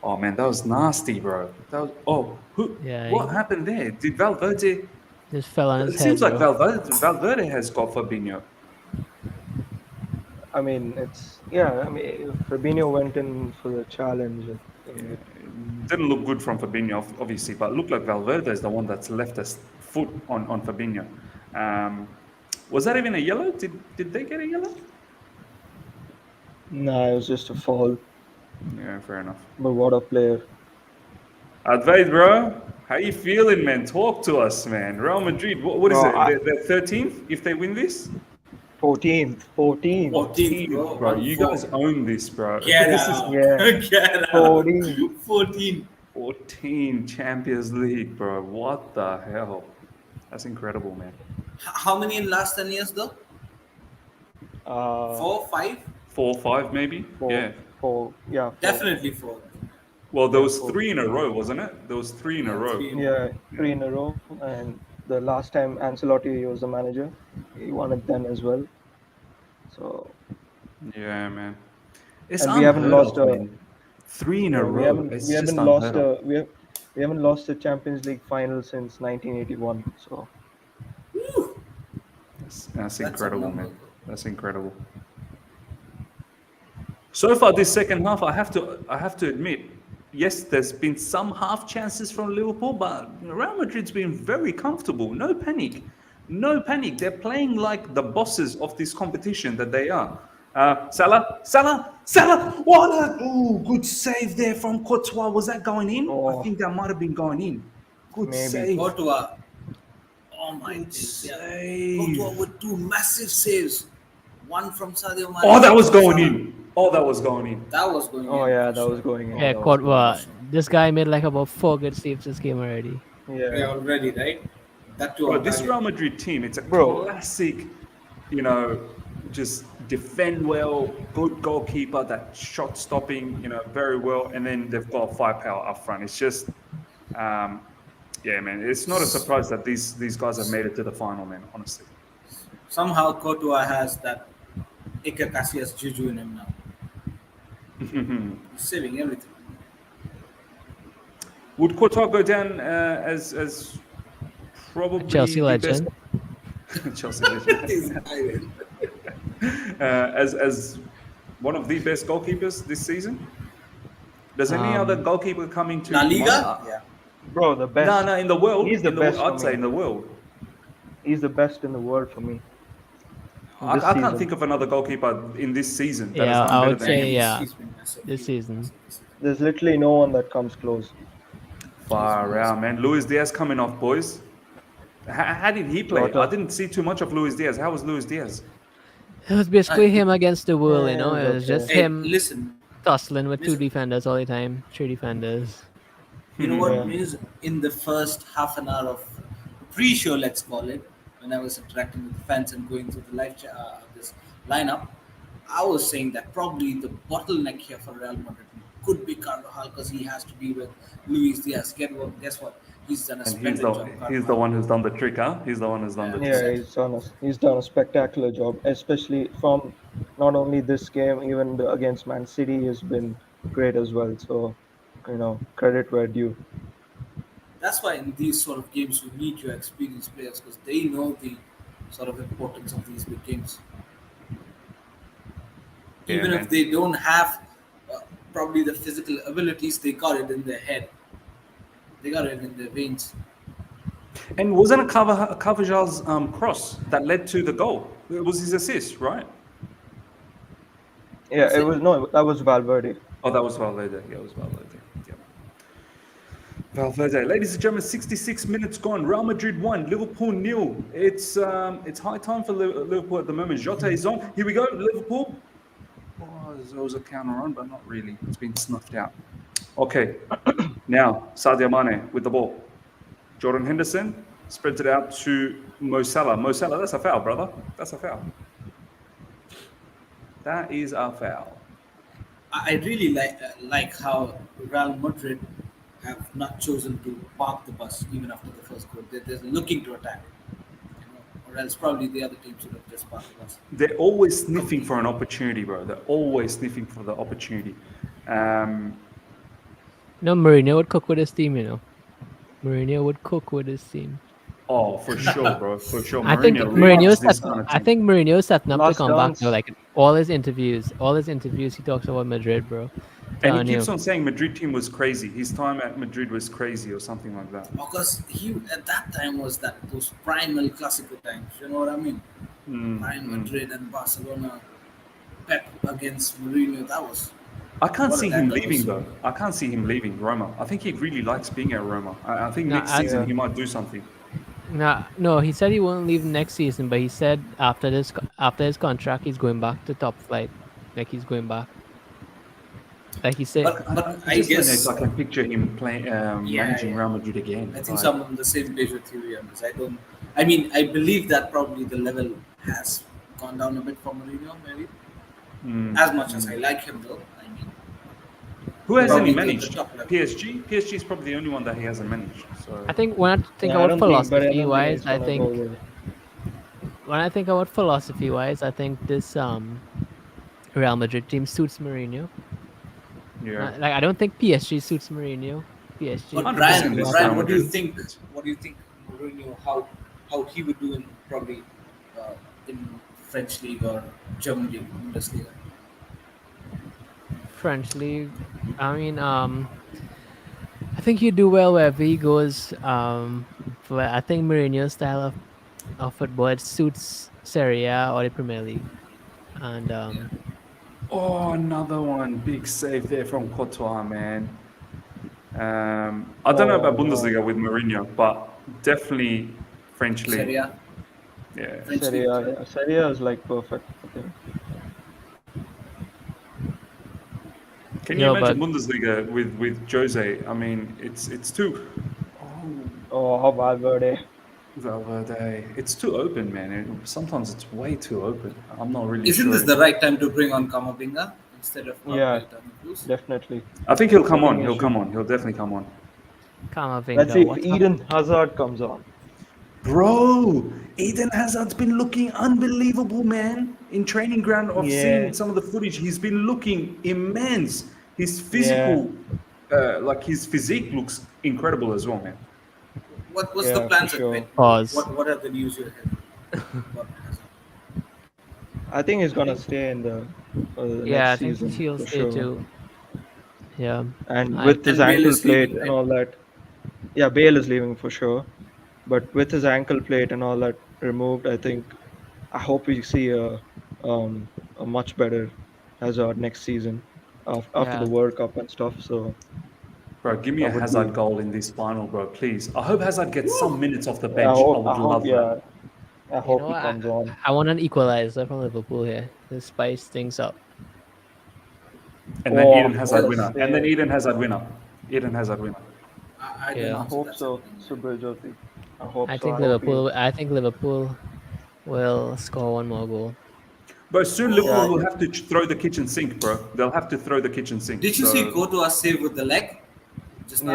Oh man, that was nasty, bro. That was Yeah, what he happened there? Did Valverde? just fell on his It head, seems like bro. Valverde has got Fabinho. I mean, it's yeah. I mean, Fabinho went in for the challenge. Yeah, And it didn't look good from Fabinho, obviously, but it looked like Valverde is the one that's left his foot on Fabinho. Um, was that even a yellow? Did they get a yellow? nah, it was just a fall. Yeah, fair enough. But what a player! Advait, bro, how you feeling, man? Talk to us, man. Real Madrid, what is No, it? They're 13th if they win this? 14th. 14th, 14th, bro. bro. One You four. guys own this, bro. Get This is out. Yeah, Get out. 14th. 14. 14 Champions League, bro. What the hell? That's incredible, man. How many in last 10 years though? Uh, 4, 5? 4 or 5, maybe? four, Yeah. four, yeah, four, Definitely 4. Well, there yeah, was four. 3 in a row, wasn't it? There was three in a Yeah, row. 3 in a row. Yeah, Yeah. three in a row. And the last time Ancelotti was the manager, he won it then as well. So, Yeah, man. It's and we haven't unheard lost of, a man. Three in a yeah, row. we It's just haven't lost unheard of. a we haven't lost a Champions League final since 1981. So, That's That's a incredible, number, man. bro. That's incredible. So far, this second half, I have to admit, yes, there's been some half chances from Liverpool, but Real Madrid's been very comfortable. No panic, no panic. They're playing like the bosses of this competition that they are. Salah! What a good save there from Courtois. Was that going in? I oh, think that might have been going in. Good maybe. save. Courtois. Oh my Good days. Yeah. save. Courtois with 2 massive saves. One from Sadio Mane. Oh, that one was from going Salah. in. Oh, that was going in. That was going Oh in yeah, for that was sure. going in. Yeah, That was going Courtois. This guy made like about 4 good saves this game already. in. Yeah, Yeah, already, right? That too Bro, on this target. Real Madrid team, it's a bro. classic, just defend well, good goalkeeper, that shot stopping, very well, and then they've got firepower up front. It's just, yeah, man, it's not a surprise that these guys have made it to the final, man, honestly. Somehow Courtois has that Iker Casillas juju in him now. He's saving everything. Would Courtois go down as probably Chelsea the best legend. Chelsea legend, This guy, man. as one of the best goalkeepers this season? Does any other Um, goalkeeper coming to La mind? Liga? Yeah. Bro, the best. No, in the world. He's the best for I'd say me. in the world. He's the best in the world for me this I can't season. think of another goalkeeper in this season that has Yeah, done I better would than say him. yeah. He's been massive. This season. Massive this season. There's literally no one that comes close. Far out, man. Luis Diaz coming off, boys. How did he play? Jota. I didn't see too much of Luis Diaz. How was Luis Diaz? It was basically him against the world, you know. Yeah, It was okay. just Hey, him listen. tussling with 2 Listen. defenders all the time, 3 defenders. You know what Yeah. means in the first half an hour of pre-show, let's call it, when I was interacting with the fans and going through the this lineup, I was saying that probably the bottleneck here for Real Madrid could be Carvajal because he has to be with Luis Diaz. Guess what? He's done a And splendid job. he's the Carvajal. one who's done the trick, huh? He's the one who's done the Yeah. trick. Yeah, he's done a spectacular job, especially from not only this game, even against Man City has been great as well. So, credit where due. That's why in these sort of games you need your experienced players because they know the sort of importance of these big games. Yeah, Even man. if they don't have, probably the physical abilities, they got it in their head. They got it in their veins. And wasn't it Carvajal's cross that led to the goal? It was his assist, right? Yeah, Was it it? was no, that was Valverde. Oh, that was Valverde. Yeah, it was Valverde. Yeah. Valverde. Ladies and gentlemen, 66 minutes gone. Real Madrid 1, Liverpool 0. It's high time for Liverpool at the moment. Jota is on. Here we go, Liverpool. Oh, there was a counter on, but not really. It's been snuffed out. Okay. Now, Sadio Mane with the ball. Jordan Henderson spreads it out to Mo Salah. Mo Salah, that's a foul, brother. That's a foul. That is a foul. I really like how Real Madrid have not chosen to park the bus even after the first goal. They're looking to attack, or else probably the other team should have just parked the bus. They're always sniffing for an opportunity, bro. They're always sniffing for the opportunity. No, Mourinho would cook with his team, you know. Mourinho would cook with his team. Oh, for sure, bro. For sure. I think Mourinho loves this Mourinho's kind of I team. think Mourinho's setting up to Last come back. dance. Though, like all his interviews, he talks about Madrid, bro. And Telling he you. keeps on saying Madrid team was crazy. His time at Madrid was crazy or something like that. Because he at that time was those primal Clasico times. You know what I mean? Mm, Prime Madrid and Barcelona, Pep against Mourinho. That was I can't What a see guy him that leaving was. though. I can't see him leaving Roma. I think he really likes being at Roma. I think No, next I- season Yeah. he might do something. No, he said he won't leave next season, but he said after his contract, he's going back to top flight. Like he's going back. Like he said, But I Just guess I can picture him playing, managing yeah. Real Madrid again. I think Like, some on the same page with you on this. I mean, I believe that probably the level has gone down a bit for Mourinho, maybe. mm, As much as I like him, though. I mean, Who hasn't he probably managed? the top level. PSG. PSG is probably the only one that he hasn't managed. So I think when I think Yeah, I about don't think, but I philosophy don't think wise, it's I gonna think go there. when I think about philosophy wise, I think this Real Madrid team suits Mourinho. yeah. Like I don't think PSG suits Mourinho. PSG. But 100% Brian, this Brian, Real what do you Madrid. think? What do you think Mourinho? How he would do in probably in French league or German league, Bundesliga? French league. I mean, I think he'd do well wherever he goes. But I think Mourinho's style of football it suits Serie A or the Premier League. And Oh, another one. Big save there from Courtois, man. I don't know about Oh, Bundesliga with Mourinho, but definitely French league. Serie A, Yeah. French Serie league. A, yeah. Serie A is like perfect, I think. Can you No, imagine but- Bundesliga with Jose? I mean, it's too. Oh, Oh, how Valverde. Valverde. It's too open, man. Sometimes it's way too open. I'm not really Isn't sure. this the right time to bring on Kamavinga instead of Yeah. Toni Kroos? Definitely. I think he'll come I on. think He'll he come on. He'll definitely come on. Kamavinga, Let's see if what's up? Eden Hazard comes on. Bro, Eden Hazard's been looking unbelievable, man. In training ground, I've Yeah. seen some of the footage. He's been looking immense. His physical, like his physique looks incredible as well, man. What's Yeah, the for plans sure. at Pause. What are the news you have? What has- I think he's gonna stay in the Yeah, I next think season he'll for stay sure. too. Yeah. And I- with his And Bale ankle is plate leaving, and right? all that, yeah, Bale is leaving for sure. But with his ankle plate and all that removed, I think I hope we see a much better Hazard next season after Yeah. the World Cup and stuff. So Bro, give me That a would Hazard be- goal in this final, bro, please. I hope Hazard gets some minutes off the I bench. I hope, would love that. yeah, I You hope know, he comes on. I want an equalizer from Liverpool here to spice things up. And then Oh, Eden Hazard well, winner. And then Eden Hazard winner. Eden Hazard winner. I Yeah. don't I know. hope so, Subhajyoti. I hope I so. think I hope he- Liverpool. I think Liverpool will score one more goal. But soon Liverpool Yeah. will have to throw the kitchen sink, bro. They'll have to throw the kitchen sink. Did you So- see Courtois save with the leg just now?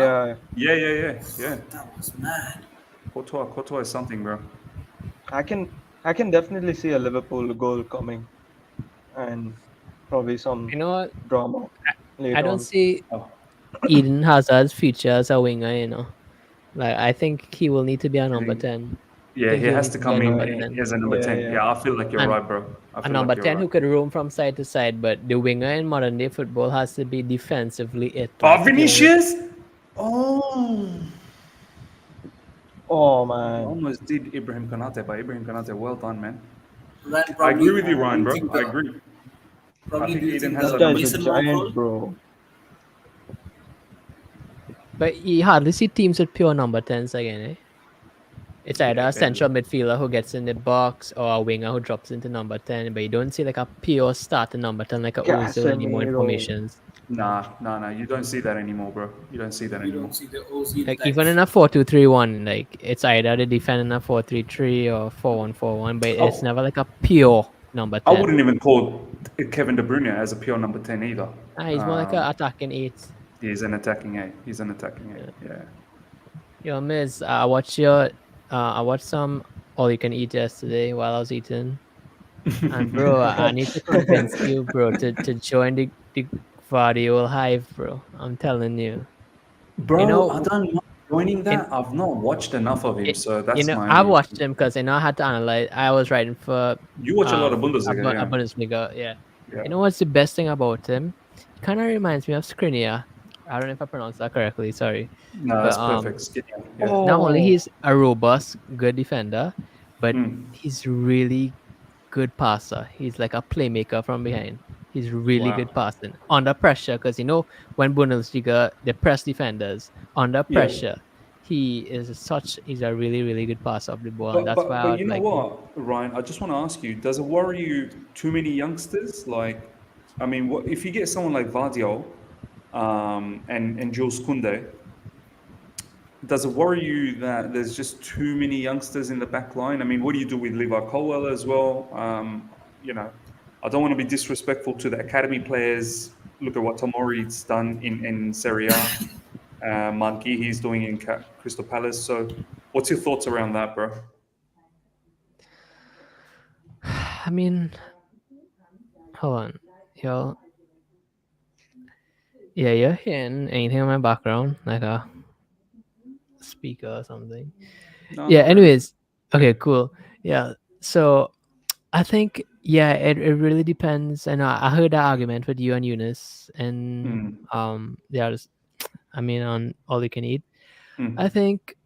Yeah, Yeah. That was mad. Courtois is something, bro. I can definitely see a Liverpool goal coming, and probably some You know what? drama later I don't on. see Oh. Eden Hazard's future as a winger. You know, like I think he will need to be a number think- 10. Yeah, They he feel has need to to get come a in number Yeah, 10. as a number yeah, 10. yeah. Yeah, I feel like you're And right, bro. I a feel like number you're 10 right. who could roam from side to side, but the winger in modern day football has to be defensively it. Oh, Like if you want Vinicius! Oh, Oh you man. almost did Ibrahim Konate, but Ibrahim Konate, well done, man. Ryan, I agree probably with you, do Ryan, you bro. think I the agree. I probably think do you Eden think has This the a number guy's a 10. Mason Mount giant, role? bro. but you hardly see teams with pure number 10s again, eh? It's either Yeah, a barely. central midfielder who gets in the box or a winger who drops into number 10, but you don't see like a pure starter number 10 like a Ozil anymore in Casemiro. formations. Nah, nah, nah. You don't see that anymore, bro. You don't see that You don't anymore. see the Ozil Like even types. in a 4-2-3-1, like it's either they defend in a 4-3-3 or 4-1-4-1, but it's Oh, never like a pure number I 10. wouldn't even call Kevin De Bruyne as a pure number 10 either. He's more like a attacking 8. He's an attacking eight. He's an attacking eight. Yeah. Yeah. Yo, Miss, I watched some all you can eat yesterday while I was eating. And bro, I need to convince you, bro, to join the Guardiola hive, bro. I'm telling you. You Bro, I know, don't mind joining in that. I've not watched enough of him, it, so that's my I only watched issue. him because I had to analyze. I was writing for You watch a lot of Bundesliga, a yeah. Bundesliga, yeah. Yeah. You know what's the best thing about him? He kind of reminds me of Skriniar. I don't know if I pronounced that correctly. Sorry, No, but that's perfect. Skinny. Yeah. not only Oh, he's a robust, good defender, but Mm. he's really good passer. He's like a playmaker from behind. He's really Wow. good passing under pressure because when Bundesliga they press defenders under Yeah. pressure, he's a really good passer of the ball, and But that's but why I but would you know like him. what, Ryan? I just want to ask you: does it worry you too many youngsters? Like, I mean, what if you get someone like Vardiol, and Jules Koundé? Does it worry you that there's just too many youngsters in the back line? I mean, what do you do with Levi Colwell as well? You know, I don't want to be disrespectful to the academy players. Look at what Tomori's done in Serie A. Manki he's doing in Crystal Palace. So, what's your thoughts around that, bro? I mean, hold on, yo, yeah, you're hearing anything in my background, like a speaker or something? No, Yeah. not really. Anyways, okay, cool. Yeah. So I think it really depends. And I heard that argument with you and Eunice and Mm, the others. I mean, on all you can eat. I mm, think.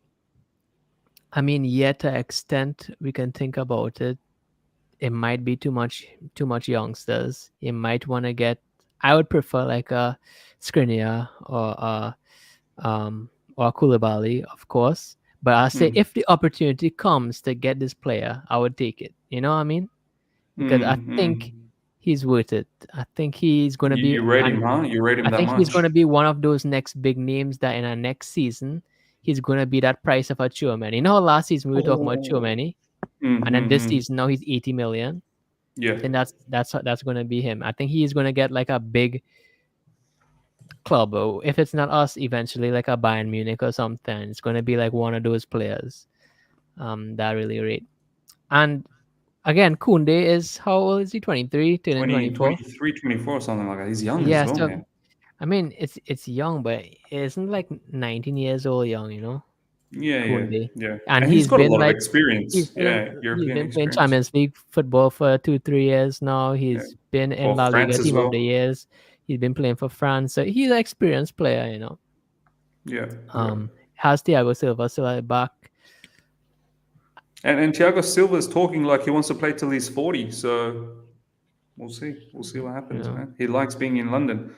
I mean, yet to extent we can think about it, it might be too much youngsters. You might want to get. I would prefer like a Skriniar or a Koulibaly, of course. But I say mm, if the opportunity comes to get this player, I would take it. You know what I mean? Because I mm, think mm. he's worth it. I think he's gonna be, You rate and him, huh? You rate him I that think he's much? gonna be one of those next big names that in our next season he's gonna be that price of a Chouameni. You know how last season we were talking about oh, Chouameni, and then this Mm-hmm. season now he's 80 million. Yeah. Then that's gonna be him. I think he's gonna get like a big club. Or if it's not us, eventually like a Bayern Munich or something, it's gonna be like one of those players. That really rate. And again, Kunde is how old is he? 23, turning 20, 24. 23, 24, something like that. He's young as Yeah, well, so man. I mean, it's young, but it isn't like 19 years old young, Yeah, yeah, Kunde. yeah. And And he's he's bbeen a been lot of like experience. Yeah, he's European been playing experience. Champions League football for 2-3 years now. Yeah. He's been in For La Liga France as Team of the well. Years. He's been playing for France, so he's an experienced player. Yeah, yeah. Has Thiago Silva still at the back? And Thiago Silva's talking like he wants to play till he's 40. So we'll see. We'll see what You happens, know, man. He likes being in London.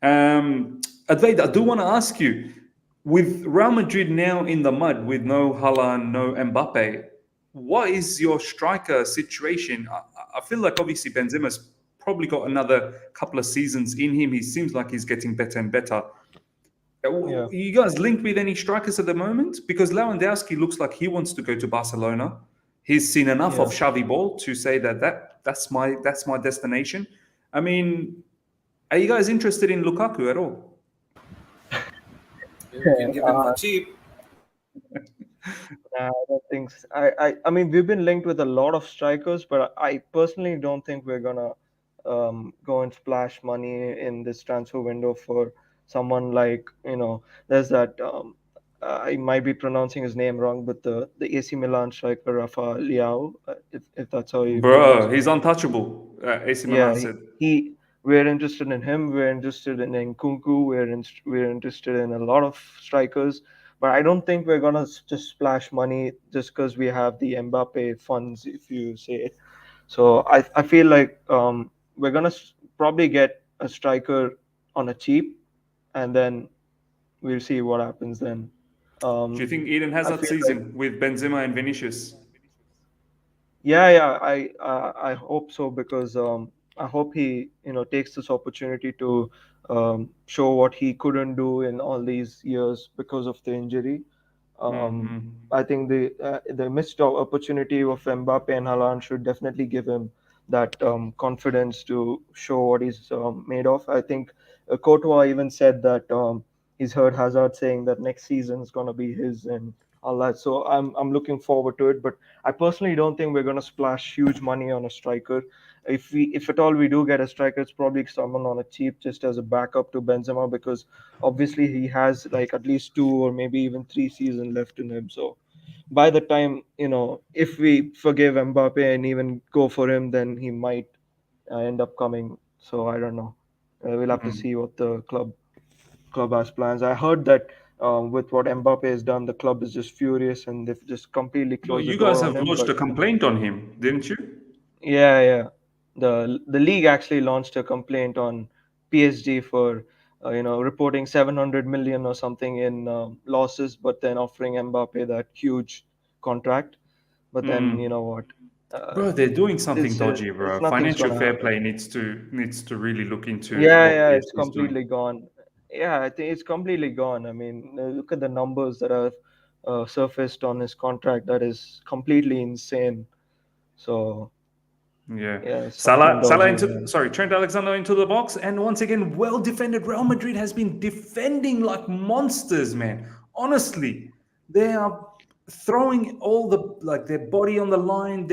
Advaita, I do want to ask you, with Real Madrid now in the mud with no Haaland, no Mbappe, what is your striker situation? I feel like obviously Benzema's probably got another couple of seasons in him. He seems like he's getting better and better. yeah, You guys linked with any strikers at the moment? Because Lewandowski looks like he wants to go to Barcelona. He's seen enough of yeah. Xavi Ball to say that's my destination. I mean, are you guys interested in Lukaku at all? If we can give him for cheap. Nah, I don't think. I mean, we've been linked with a lot of strikers, but I personally don't think we're gonna go and splash money in this transfer window for someone like, there's that I might be pronouncing his name wrong, but the AC Milan striker Rafa Leao, if that's how you pronounce Bro, it. he's untouchable. AC Milan Yeah, said. we're interested in him. We're interested in Nkunku. We're interested in a lot of strikers, but I don't think we're gonna just splash money just because we have the Mbappe funds, if you say it. So I feel like we're gonna probably get a striker on a cheap, and then we'll see what happens then. Do you Um, think Eden has I that feel like season with Benzema and Vinicius? yeah, I hope so because I hope he takes this opportunity to show what he couldn't do in all these years because of the injury. Um, Hmm. I think the missed opportunity of Mbappe and Haaland should definitely give him that confidence to show what he's made of. I think Courtois even said that he's heard Hazard saying that next season is going to be his and all that. So I'm looking forward to it. But I personally don't think we're going to splash huge money on a striker. If at all we do get a striker, it's probably someone on a cheap just as a backup to Benzema because obviously he has like at least 2 or maybe even 3 seasons left in him. So by the time if we forgive Mbappe and even go for him, then he might end up coming. So I don't know. We'll have to see what the club has plans. I heard that with what Mbappe has done, the club is just furious and they've just completely Well, closed the you guys door on have him. lodged But a complaint on him, didn't you? yeah. The league actually launched a complaint on PSG for reporting 700 million or something in losses, but then offering Mbappe that huge contract. But then you Mm. know what? Uh, Bro, they're doing something dodgy, it's bro. nothing's Financial gonna fair happen. play needs to really look into Yeah, what yeah, it's PSG is doing. completely gone. Yeah, I think it's completely gone. I mean, look at the numbers that have surfaced on his contract. That is completely insane. So Yeah. yeah, something Salah dodgy into there. sorry, Trent Alexander into the box, and once again, well defended. Real Madrid has been defending like monsters, man. Honestly, they are throwing all the like their body on the line.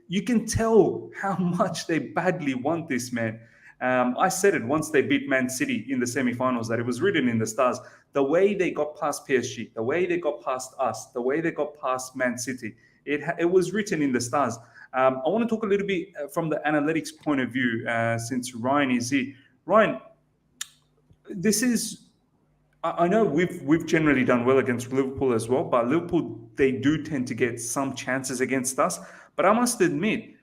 You can tell how much they badly want this, man. I said it once they beat Man City in the semifinals that it was written in the stars. The way they got past PSG, the way they got past us, the way they got past Man City, it was written in the stars. I want to talk a little bit from the analytics point of view, since Ryan is here. Ryan, this is I know we've generally done well against Liverpool as well, but Liverpool they do tend to get some chances against us. But I must admit,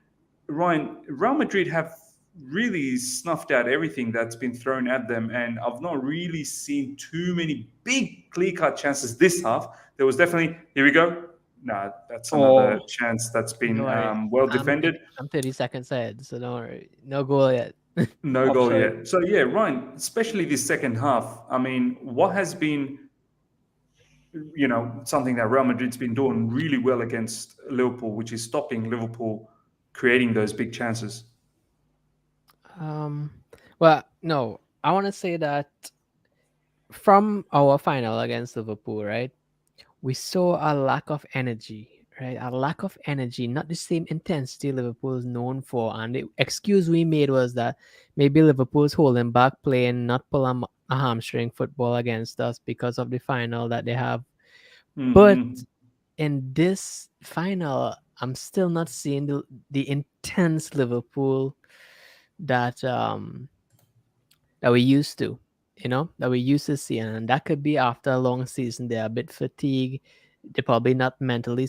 Ryan, Real Madrid have really snuffed out everything that's been thrown at them, and I've not really seen too many big clear-cut chances this half. There was definitely here we go. Nah, that's another Oh, chance that's Don't been worry. well I'm defended. I'm 30 seconds ahead, so don't worry. No goal yet. No goal offside. yet. So yeah, Ryan, especially this second half. I mean, what has been something that Real Madrid's been doing really well against Liverpool, which is stopping Liverpool creating those big chances. Um, well, no, I want to say that from our final against Liverpool, right? We saw a lack of energy, right? A lack of energy, not the same intensity Liverpool is known for. And the excuse we made was that maybe Liverpool's holding back playing, not pull a hamstring football against us because of the final that they have. But Hmm. in this final, I'm still not seeing the intense Liverpool that that we used to, that we used to see. And that could be after a long season. They're a bit fatigued. They're probably not mentally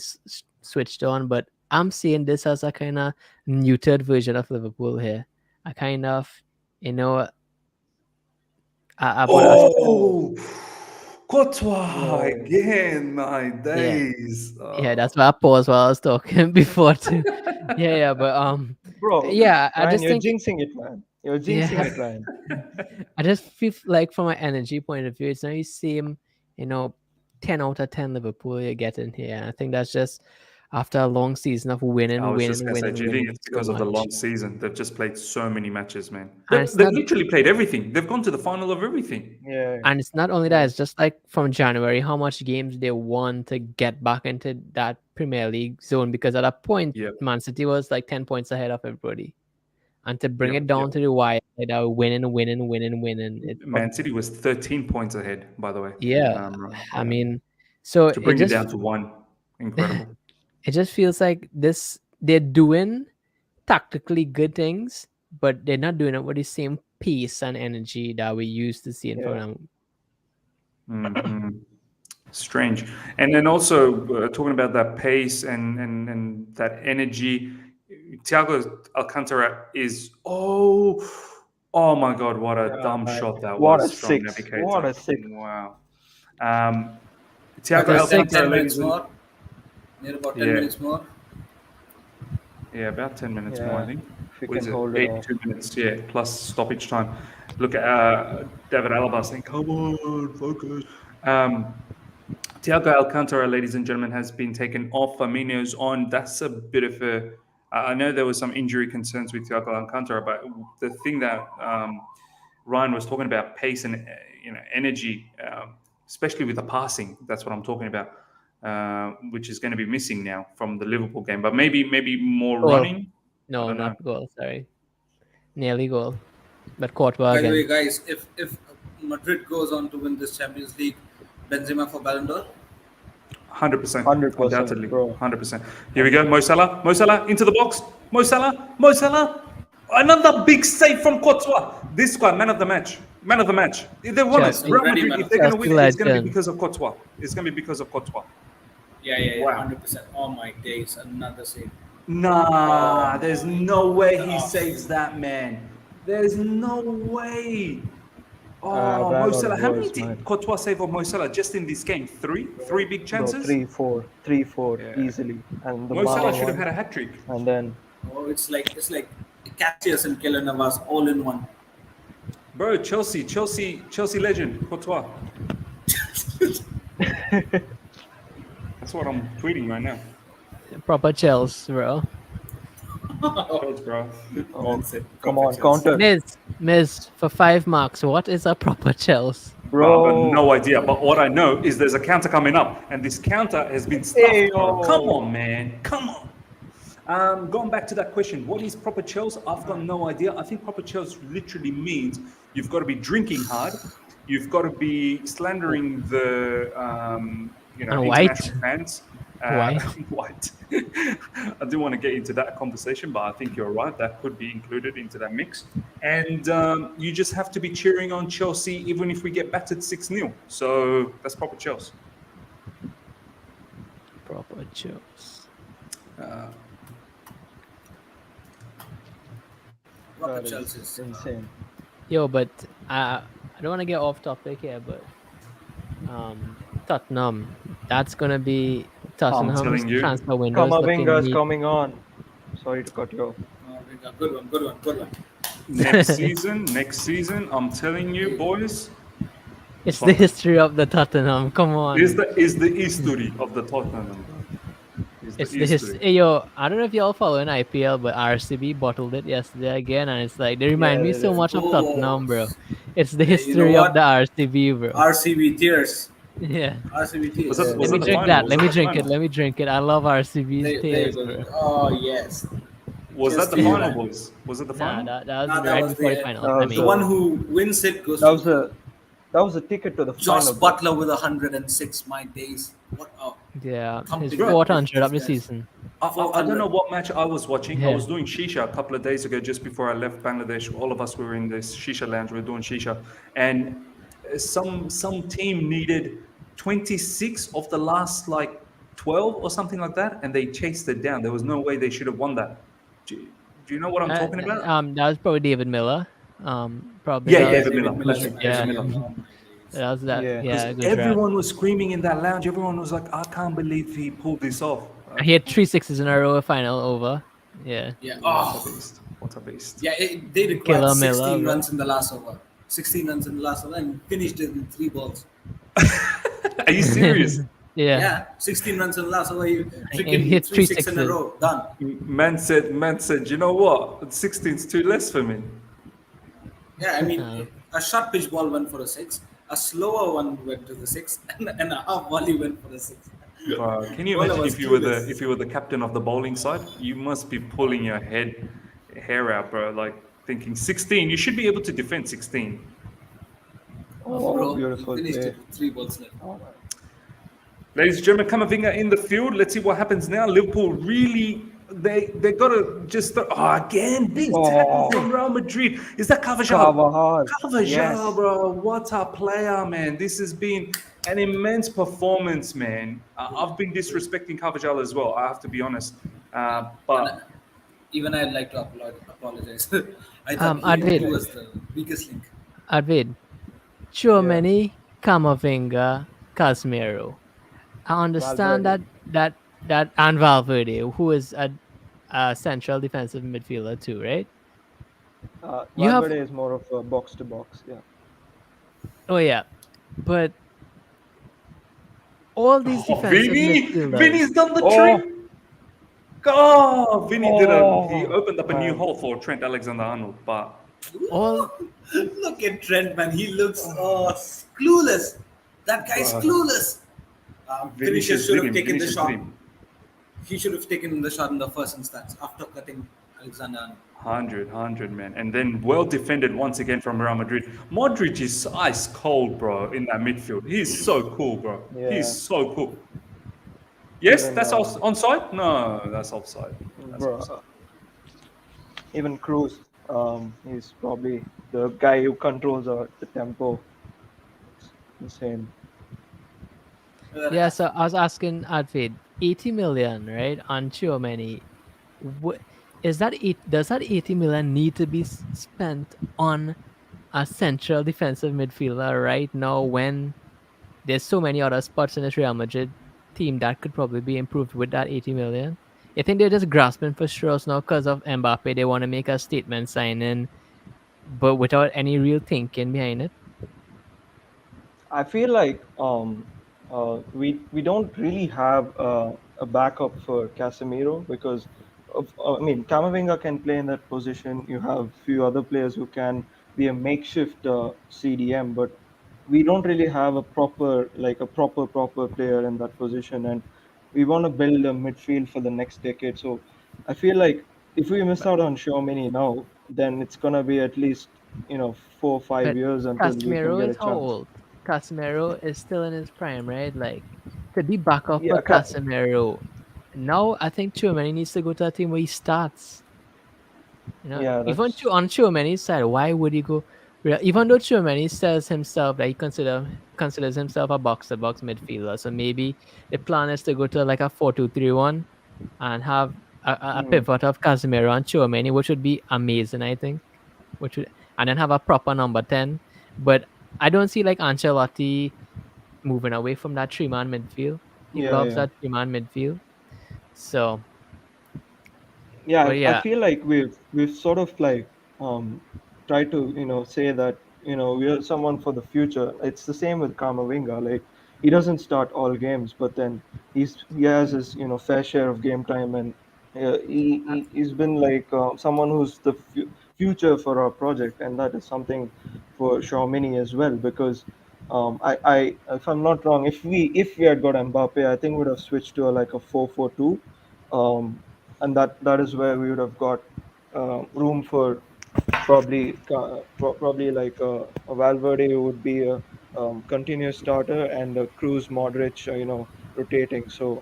switched on, but I'm seeing this as a kind of neutered version of Liverpool here. A kind of, you know, about a, Oh, Oh, Courtois bro, again, my yeah, days. yeah, that's why I paused while I was talking before too. Yeah, but bro, yeah, I Ryan, just you're think, jinxing it, man. You're jinxing yeah, it, Ryan. I just feel like from an energy point of view, it's not the same, you know, 10 out of 10 Liverpool you're getting here. And I think that's just after a long season of I winning, was just winning, gonna say, winning, do you think winning it's so because of the much. long season? They've just played so many matches, man. And They've, it's they've not literally played everything. They've gone to the final of everything. Yeah, and it's not only that, yeah, it's just like from January, how much games they won to get back into that Premier League zone, because at that point, Yep, Man City was like 10 points ahead of everybody. And to bring yep, it yep. down to the wire, like that winning, winning, winning, winning. Man City was 13 points ahead, by the way. Yeah, Right, I yeah. mean, So to it bring it just down to one. Incredible. it just feels like they're doing tactically good things, but they're not doing it with the same pace and energy that we used to see in Yeah. them. Mhm. Strange. And then also talking about that pace and that energy, Thiago Alcantara is oh my God, what a Yeah, dumb man. shot that What a was from six. What Navigator. a six. Wow. But Thiago just six. 10 Alcantara, minutes ladies and more. Near about 10 yeah, minutes more. yeah, about 10 minutes more, I Yeah. think. If we What is can it? hold it off. 82 minutes, yeah, plus stoppage time. Look at David Alaba saying, "Come on, focus." Thiago Alcantara, ladies and gentlemen, has been taken off. Firmino's on. That's a bit of a. I know there was some injury concerns with Thiago Alcantara, but the thing that Ryan was talking about, pace and energy, especially with the passing. That's what I'm talking about, which is going to be missing now from the Liverpool game. But maybe more Goal. running. I No, don't know. not goal. Sorry, nearly goal, but Courtois By the way, again. guys, if Madrid goes on to win this Champions League, Benzema for Ballon d'Or. 100%, 100%, undoubtedly, bro. 100%. Here we go, Mo Salah, Mo Salah into the box, Mo Salah, Mo Salah. Another big save from Courtois. This guy, man of the match, man of the match. If they won it, Chelsea. Real Already Madrid, man if of they're the going to match. win it, it's going to be Legend. because of Courtois. It's going to be because of Courtois. Yeah, Wow. 100%. Oh my days, another save. Nah, Oh there's my no way he God. saves that, man. There's no way. Oh, Mo Bag on Salah. his How many words, did man. Courtois save of Mo Salah just in this game? Three big Bro, chances? 3-4 Yeah. easily. And the Mo Salah Mane should have one. had a hat trick. And then Oh, it's like Cassius and Keylor Navas all in one. Bro, Chelsea legend, Courtois. That's what I'm tweeting right now. Proper Chelsea, bro. Chelsea, bro. oh, That's it. come on, Perfect Chelsea. counter. Miz, for 5 marks. What is a proper Chelsea? Bro, I've got Bro. no idea. But what I know is there's a counter coming up, and this counter has been stuffed, bro. Come Ayo. on, man. Come on. Going back to that question, what is proper Chelsea? I've got no idea. I think proper Chelsea literally means you've got to be drinking hard, you've got to be slandering the And international fans. White. White. I didn't want to get into that conversation, but I think you're right. That could be included into that mix. And you just have to be cheering on Chelsea even if we get battered 6-0. So that's proper Chelsea. Proper Chelsea. Proper That is Chelsea's. insane. Yo, but I don't want to get off topic here, but Tottenham. That's gonna be Tottenham's telling you. transfer window. is looking Kamavinga's neat. coming on. Sorry to cut you off. Good one. Next season, I'm telling you, boys, It's the history of the Tottenham. Come on. is the history of the Tottenham. It's the history. Hey, yo, I don't know if y'all following IPL, but RCB bottled it yesterday again, and it's like they remind me Yeah, so they much of did. Tottenham, bro. It's the Yeah, you history know of the RCB, bro. RCB tears. Yeah. RCB tears. Was that- Let was me the drink final? that. Was Let that me the drink it. final? Let me drink it. I love RCB's There you tears, go. bro. Oh yes. Was Just that the the- final, boys? Was it the Nah, final? that Nah, was that right was before the the- final. that I was The mean, one who wins it goes That to was a ticket to the Josh final. bro. Butler with 106. My days. What? yeah, his Company. 400 of the Guys. season. I don't know what match I was watching. I Yeah. was doing shisha a couple of days ago, just before I left Bangladesh. All of us were in this shisha lounge. We were doing shisha, and some team needed 26 of the last like 12 or something like that, and they chased it down. There was no way they should have won that. Do you know what I'm talking about? That was probably David Miller. Probably. Yeah, that was- David Miller. Miller's Perfect. man. Yeah. David Miller. Oh, my days. That was that. Yeah. Yeah, good Everyone was screaming in that lounge. Everyone was like, "I can't believe he pulled this off." draft. He had 3 sixes in a row. Final over. Yeah. Yeah. What a Oh. beast! What a beast! Yeah. They required Killer 16 Miller, bro. runs in the last over. 16 runs in the last over and finished it in 3 balls. Are you serious? Yeah. Yeah. 16 runs in the last over. You And freaking hit 3 3 6 in a sixes. row. Done. Man said, you know what? 16's too less for me. Yeah. I mean, Uh. a short pitch ball went for a 6. A slower one went to the 6, and a half volley went for a 6. Can you Well, imagine I was if you were the captain of the bowling side? You must be pulling your hair out, bro. Like thinking 16. You should be able to defend 16. Oh, Bro, beautiful finished play. it with 3 balls left. Ladies and gentlemen, Camavinga in the field. Let's see what happens now. Liverpool really, they got to just, again, big tackle from Real Madrid. Is that Carvajal? Carvajal. Carvajal, Yes. bro. What a player, man. This has been an immense performance, man. I've been disrespecting Carvajal as well, I have to be honest. But Even I'd like to apologize. I thought he Advil, was the weakest link. Advid, Chouameni, Camavinga, Casemiro. I understand Valverde. that and Valverde, who is a central defensive midfielder too, right? You have Valverde is more of a box to box. Yeah. oh yeah, but all these defensive Vinny's midfielders, done the Oh. trick. Oh, Vinny did he Oh, opened up a new man. hole for Trent Alexander-Arnold, but all Look at Trent, man. He looks clueless. That guy's clueless. Vinicius should have taken the Vinicius shot. did him. He should have taken the shot in the first instance after cutting Alexander. 100, man. And then well defended once again from Real Madrid. Modric is ice cold, bro, in that midfield. He's so cool, bro. Yeah. He's so cool. Yes, Even, that's onside? No, that's offside. That's Bro, offside. even Cruz, he's probably the guy who controls the tempo. It's insane. yeah. So I was asking Advid, 80 million, right, on Chouameni. Is that does that 80 million need to be spent on a central defensive midfielder right now when there's so many other spots in this Real Madrid team that could probably be improved with that 80 million? I think they're just grasping for straws now because of Mbappe. They want to make a statement signing, but without any real thinking behind it. I feel like we don't really have a backup for Casemiro because I mean Camavinga can play in that position. You have few other players who can be a makeshift CDM, but we don't really have a proper player in that position, and we want to build a midfield for the next decade. So I feel like if we miss out on Tchouaméni now, then it's gonna be at least 4 or 5 But years until we can Casemiro get is a how chance. old? Casemiro is still in his prime, right? Like to be back up for Yeah, Casemiro. Now I think Chouameni needs to go to a team where he starts. yeah, Even that's On Chouameni's side, why would he go? Even though Chouameni says himself that he considers himself a box-to-box midfielder, so maybe the plan is to go to like a 4-2-3-1 and have a pivot of Casemiro and Chouameni, which would be amazing, I think. And then have a proper number 10. But I don't see like Ancelotti moving away from that three-man midfield. He yeah, loves yeah. that three-man midfield. So, Yeah, but I yeah, feel like we've sort of like tried to say that we are someone for the future. It's the same with Kamavinga. Like he doesn't start all games, but then he has his fair share of game time, and he's been like someone who's the future for our project, and that is something for Xiaomini as well. Because I if I'm not wrong, if we had got Mbappe, I think we'd have switched to like a 4-4-2. Um, and that is where we would have got room for probably like a Valverde who would be a continuous starter and a Cruz Modric rotating. So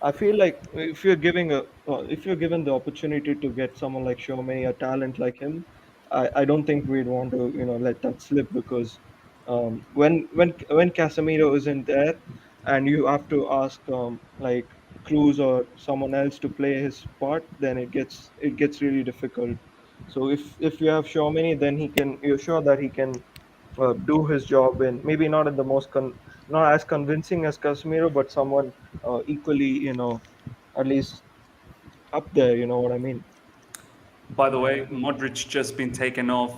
I feel like if you're given the opportunity to get someone like Xiaomi, a talent like him, I don't think we'd want to let that slip because when Casemiro isn't there and you have to ask like Cruz or someone else to play his part, then it gets really difficult. So if you have Xiaomi, then you're sure that he can do his job in maybe not in the not as convincing as Casemiro, but someone equally, at least up there. You know what I mean? By the way, Modric just been taken off.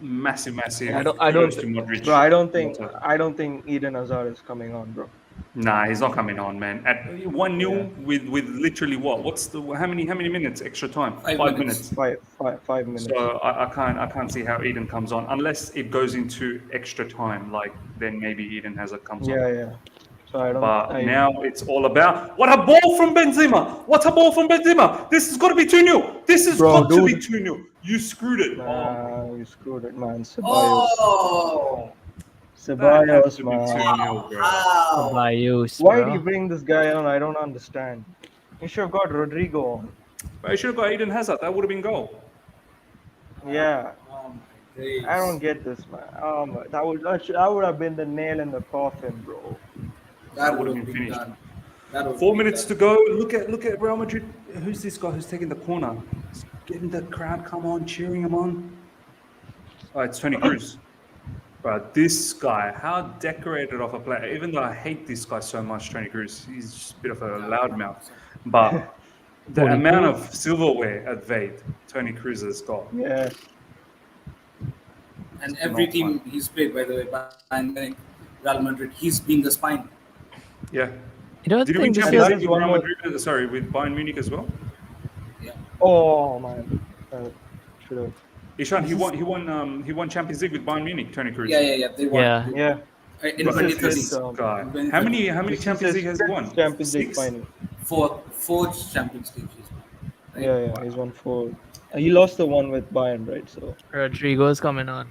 Massive, I massive don't, I don't, kudos to Modric. bro. I don't think, What a- I don't think Eden Hazard is coming on, bro. Nah, he's not coming on, man. At 1-0 Yeah, with literally what? What's the how many minutes extra time? 5 5 minutes. minutes. five So minutes. I can't see how Eden comes on unless it goes into extra time. Like then maybe Eden Hazard comes on. Yeah, yeah. So I don't. But now it's all about what a ball from Benzema! What a ball from Benzema! This has got to be 2-0. This has Bro, got to be dude. 2-0. You screwed it. Oh, You screwed it, man. Ceballos. Oh, That had Ceballos, to be man. 2-0, bro. How? Ceballos, Why did bro. you bring this guy on? I don't understand. You should have got Rodrigo on. But I should have got Eden Hazard. That would have been goal. Yeah, Oh my I days. don't get this, man. That would have been the nail in the coffin, bro. That would would have have been been finished. done. That would have 4 minutes been to done. go. Look at Real Madrid. Who's this guy who's taking the corner? He's getting the crowd come on, cheering him on. Oh, it's Tony Cruz. But this guy, how decorated of a player. Even though I hate this guy so much, Tony Cruz, he's just a bit of a loudmouth. But the Tony amount Cruz. of silverware at Vade, Tony Cruz has got. Yeah. And It's every not team fun. he's played, by the way, Bayern Munich, Real Madrid, he's been the spine. Yeah. You don't Did he win think this Champions is that League is with one Real more- Madrid? Sorry, with Bayern Munich as well. Yeah. Oh man. Should have. Ishan, he won Champions League with Bayern Munich. Tony Cruz. Yeah. They won. Yeah. Yeah. In Look at 2013. this guy. How many This is Champions League his has he fifth won? Champions League 6? final. Fourth Champions League he's won. Right? Yeah, he's won 4. He lost the one with Bayern, right? So Rodrigo's coming on?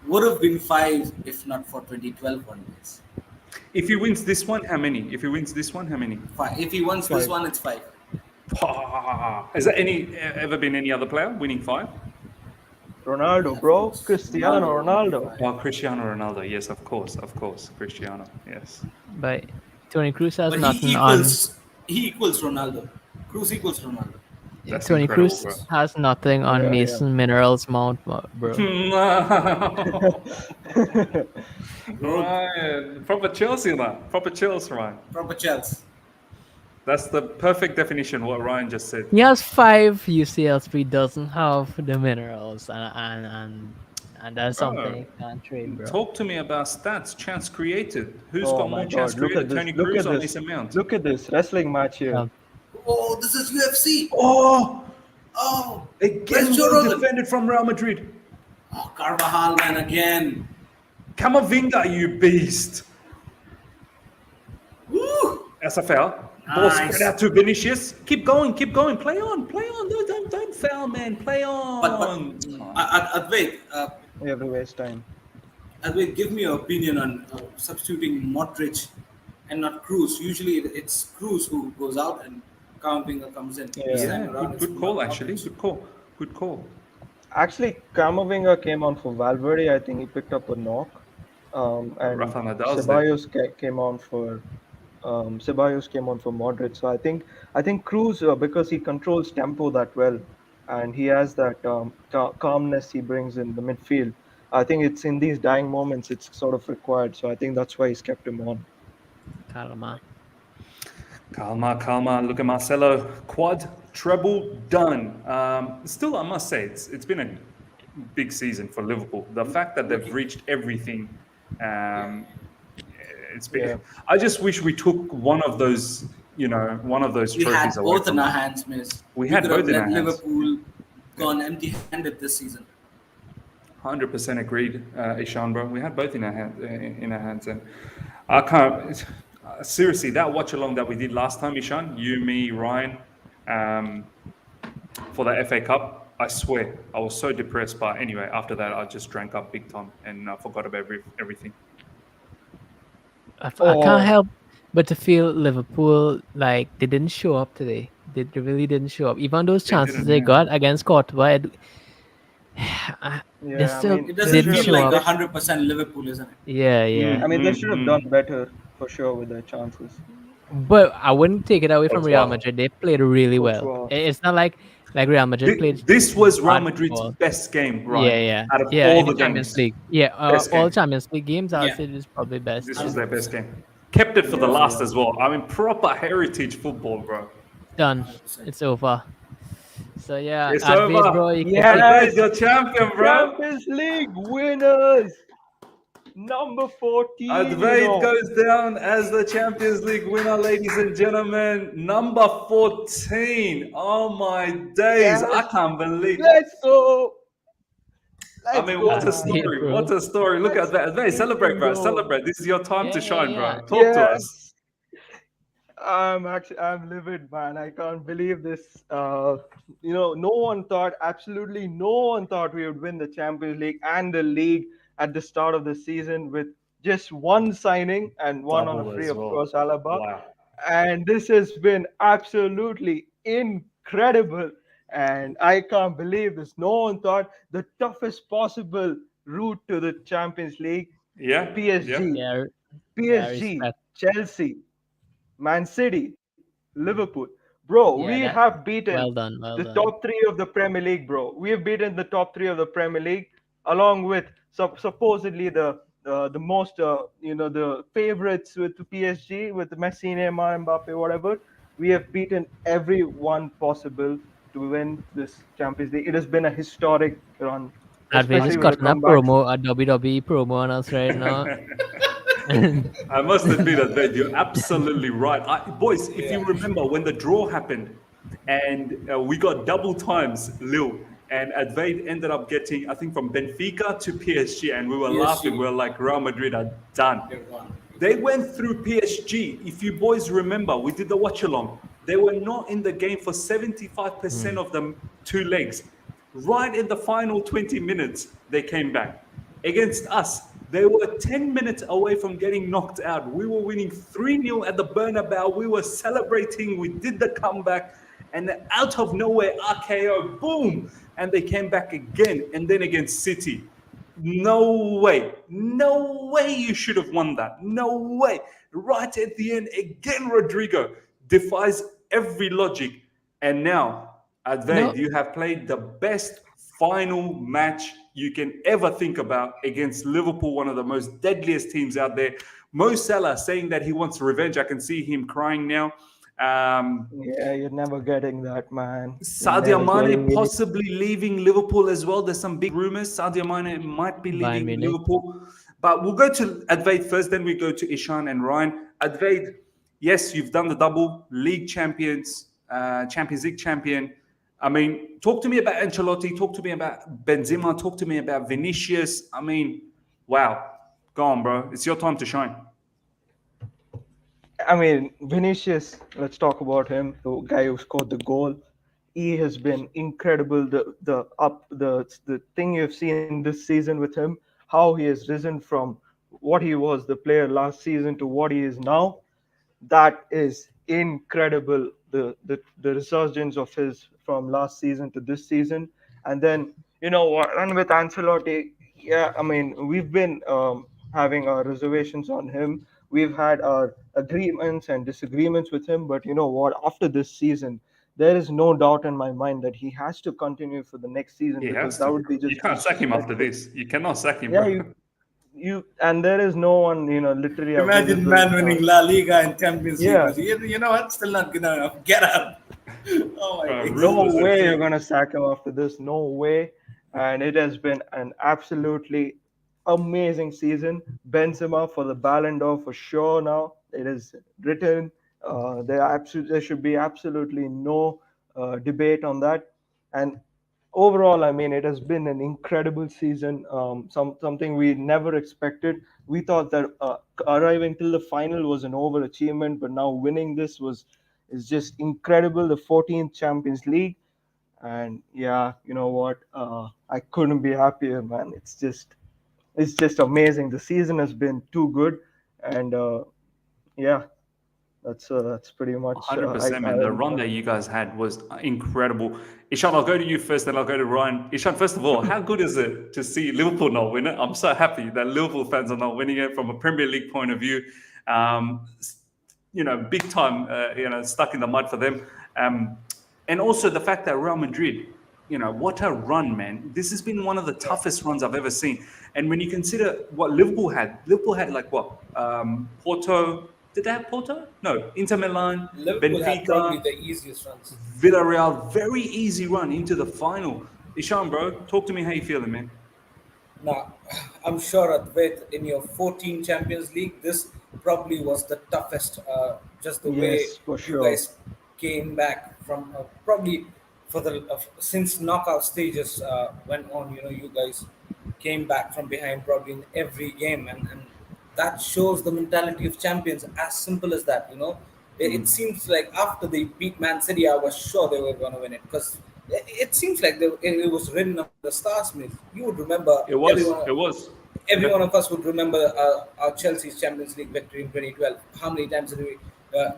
Would have been 5 if not for 2012 Olympics. If he wins this one, how many? If he wins this one, how many? 5. If he wins this 5. one, it's 5. Has there ever been any other player winning 5? Ronaldo, bro, Cristiano Ronaldo. Oh, Cristiano Ronaldo. Yes, of course, Cristiano. Yes. But Tony Cruz has But nothing on. he equals Ronaldo. Cruz equals Ronaldo. That's Tony incredible, Cruz bro. has nothing on Yeah, Mason Minerals Mount, bro. Ryan, proper Chelsea, man. Proper Chelsea, Ryan. Proper Chelsea. That's the perfect definition what Ryan just said. He has 5 UCLs, but he doesn't have the minerals, and that's something you can't trade, bro. Talk to me about stats, chance created. Who's Oh got my more chance God! Look created, at Tony this! Look Cruz at or this! Mason Mount? Look at this wrestling match here. Yeah. Oh, this is UFC. Oh, Oh, again, where's Joe well Rogan? defended from Real Madrid. Oh, Carvajal, man, again. Camavinga, you beast. Woo! That's a foul. Ball Nice. spread out to Vinicius. Keep going. Play on. Don't foul, man. Play on. But wait, We have to waste time. Advait, give me your opinion on substituting Modric and not Cruz. Usually it's Cruz who goes out and Camavinga comes in. Yeah. This Yeah, time around, good it's call, Modric. actually. Good call. Actually, Camavinga came on for Valverde. I think he picked up a knock. And Rafa Nadal's Came on for Modric. So I think Cruz, because he controls tempo that well, and he has that calmness he brings in the midfield. I think it's in these dying moments it's sort of required. So I think that's why he's kept him on. Calma. Look at Marcelo. Quad, treble, done. Still, I must say, it's been a big season for Liverpool. The fact that they've reached everything, it's big. Yeah. I just wish we took one of those We had trophies away both from in our them. hands, miss. We had could have both in let our hands. Liverpool gone empty-handed this season. 100% agreed, Ishan, bro. We had both in our hands, and I can't. Seriously, that watch along that we did last time, Ishan, you, me, Ryan, for the FA Cup, I swear I was so depressed. But anyway, after that, I just drank up big time and I forgot about everything. I Oh. can't help but to feel Liverpool like they didn't show up today. They really didn't show up. Even those chances didn't, they yeah. got against Courtois, Yeah, they still It They doesn't didn't feel show like up. 100% Liverpool, isn't it? Yeah. I mean, they should have done better for sure with their chances. But I wouldn't take it away from Real Courtois. Madrid. They played really well. Courtois. It's not like Real Madrid played. This was Real hard Madrid's football. best game, right? Yeah. Out of Yeah, all in the Champions games, League. Yeah, Best all game. Champions League games, I'll Yeah. say this is probably best. this was their best game. Kept it for the last as well. I mean, proper heritage football, bro. Done. It's over. So yeah, It's Advait, over. bro, you can Yeah. take- Advait, you're champion, bro. Champions League winners, number 14. Advait goes down as the Champions League winner, ladies and gentlemen. Number 14. Oh my days. Yes. I can't believe Let's go. I mean, what a Let's go. story. Bro. What a story. Look at that. Advait, celebrate, bro. go. Celebrate. This is your time to Yeah, shine, yeah. bro. Talk to us. I'm livid, man. I can't believe this. Absolutely no one thought we would win the Champions League and the league at the start of the season with just one signing and one on a Double free, as of course, well. Alaba. Wow. And this has been absolutely incredible. And I can't believe this. No one thought the toughest possible route to the Champions League, Yeah. Yeah. PSG, Yeah, yeah, PSG, respect. Chelsea, Man City, Liverpool. Bro, we Yeah, that have beaten well done, the well done. top three of the Premier League, bro. We have beaten the top three of the Premier League, along with supposedly the most the favorites with the PSG with Messi, Neymar, Mbappe, whatever. We have beaten everyone possible to win this Champions League. It has been a historic run, Advay especially just with the cutting a comebacks. promo, a WWE promo on us right now. I must admit, that you're absolutely right. Boys, if Yeah. you remember when the draw happened and we got double times, Lil, and Advaid ended up getting, I think, from Benfica to PSG, and we were laughing. We PSG, were like, Real Madrid are done. they're gone. They went through PSG. If you boys remember, we did the watch along. They were not in the game for 75% of them 2 legs. Right in the final 20 minutes, they came back. Against us, they were 10 minutes away from getting knocked out. We were winning 3-0 at the Bernabeu. We were celebrating. We did the comeback. And then out of nowhere, RKO, boom! And they came back again. And then against City. No way. No way you should have won that. No way. Right at the end, again, Rodrigo defies every logic. And now, You know, Advaid, you have played the best final match you can ever think about against Liverpool, one of the most deadliest teams out there. Mo Salah saying that he wants revenge. I can see him crying now. Yeah, you're never getting that, man. You're Sadio never Mane getting it. possibly leaving Liverpool as well. There's some big rumors. Sadio Mane might be Bayern leaving Munich. Liverpool. But we'll go to Advaid first, then we go to Ishan and Ryan. Advaid, yes, you've done the double, league champions, Champions League champion. I mean, talk to me about Ancelotti, talk to me about Benzema, talk to me about Vinicius. I mean, wow. Go on, bro. It's your time to shine. I mean, Vinicius, let's talk about him, the guy who scored the goal. He has been incredible. The thing you've seen this season with him, how he has risen from what he was the player last season to what he is now, that is incredible. The resurgence of his from last season to this season, and then you know what, and with Ancelotti, yeah, I mean we've been having our reservations on him. We've had our agreements and disagreements with him, but you know what? After this season, there is no doubt in my mind that he has to continue for the next season He because has that to, would bro. be You just can't sack him after disrespectful. this. You cannot sack him, Yeah, bro. you and there is no one, literally Imagine available. man winning La Liga and Champions League. Yeah. You know what? Still not good enough. Get out. Oh my Bro, God. No rumors are way true. you're gonna sack him after this. No way. And it has been an absolutely amazing season. Benzema for the Ballon d'Or for sure. Now it is written. There should be absolutely no debate on that. And overall, I mean, it has been an incredible season. Something we never expected. We thought that arriving till the final was an overachievement, but now winning this is just incredible. The 14th Champions League, and yeah, you know what? I couldn't be happier, man. It's just amazing. The season has been too good, and yeah, that's pretty much. I 100%, man. The run that you guys had was incredible. Ishan, I'll go to you first, then I'll go to Ryan. Ishan, first of all, how good is it to see Liverpool not win it? I'm so happy that Liverpool fans are not winning it from a Premier League point of view. Um, big time, stuck in the mud for them. And also the fact that Real Madrid, what a run, man. This has been one of the toughest runs I've ever seen. And when you consider what Liverpool had like what? Porto. Did they have Porto? No. Inter Milan, Liverpool had probably Benfica, the easiest runs. Villarreal. Very easy run into the final. Ishan, bro, talk to me how you feeling, man. Now, I'm sure Advait, in your 14 Champions League, this probably was the toughest. Just the way Yes, for you sure. guys came back from probably for the since knockout stages went on. You guys came back from behind probably in every game, and that shows the mentality of champions. As simple as that. It seems like after they beat Man City, I was sure they were going to win it because it seems like it was written on the stars. Mate. You would remember It was. everyone. It was. every one of us would remember our Chelsea's Champions League victory in 2012. How many times did we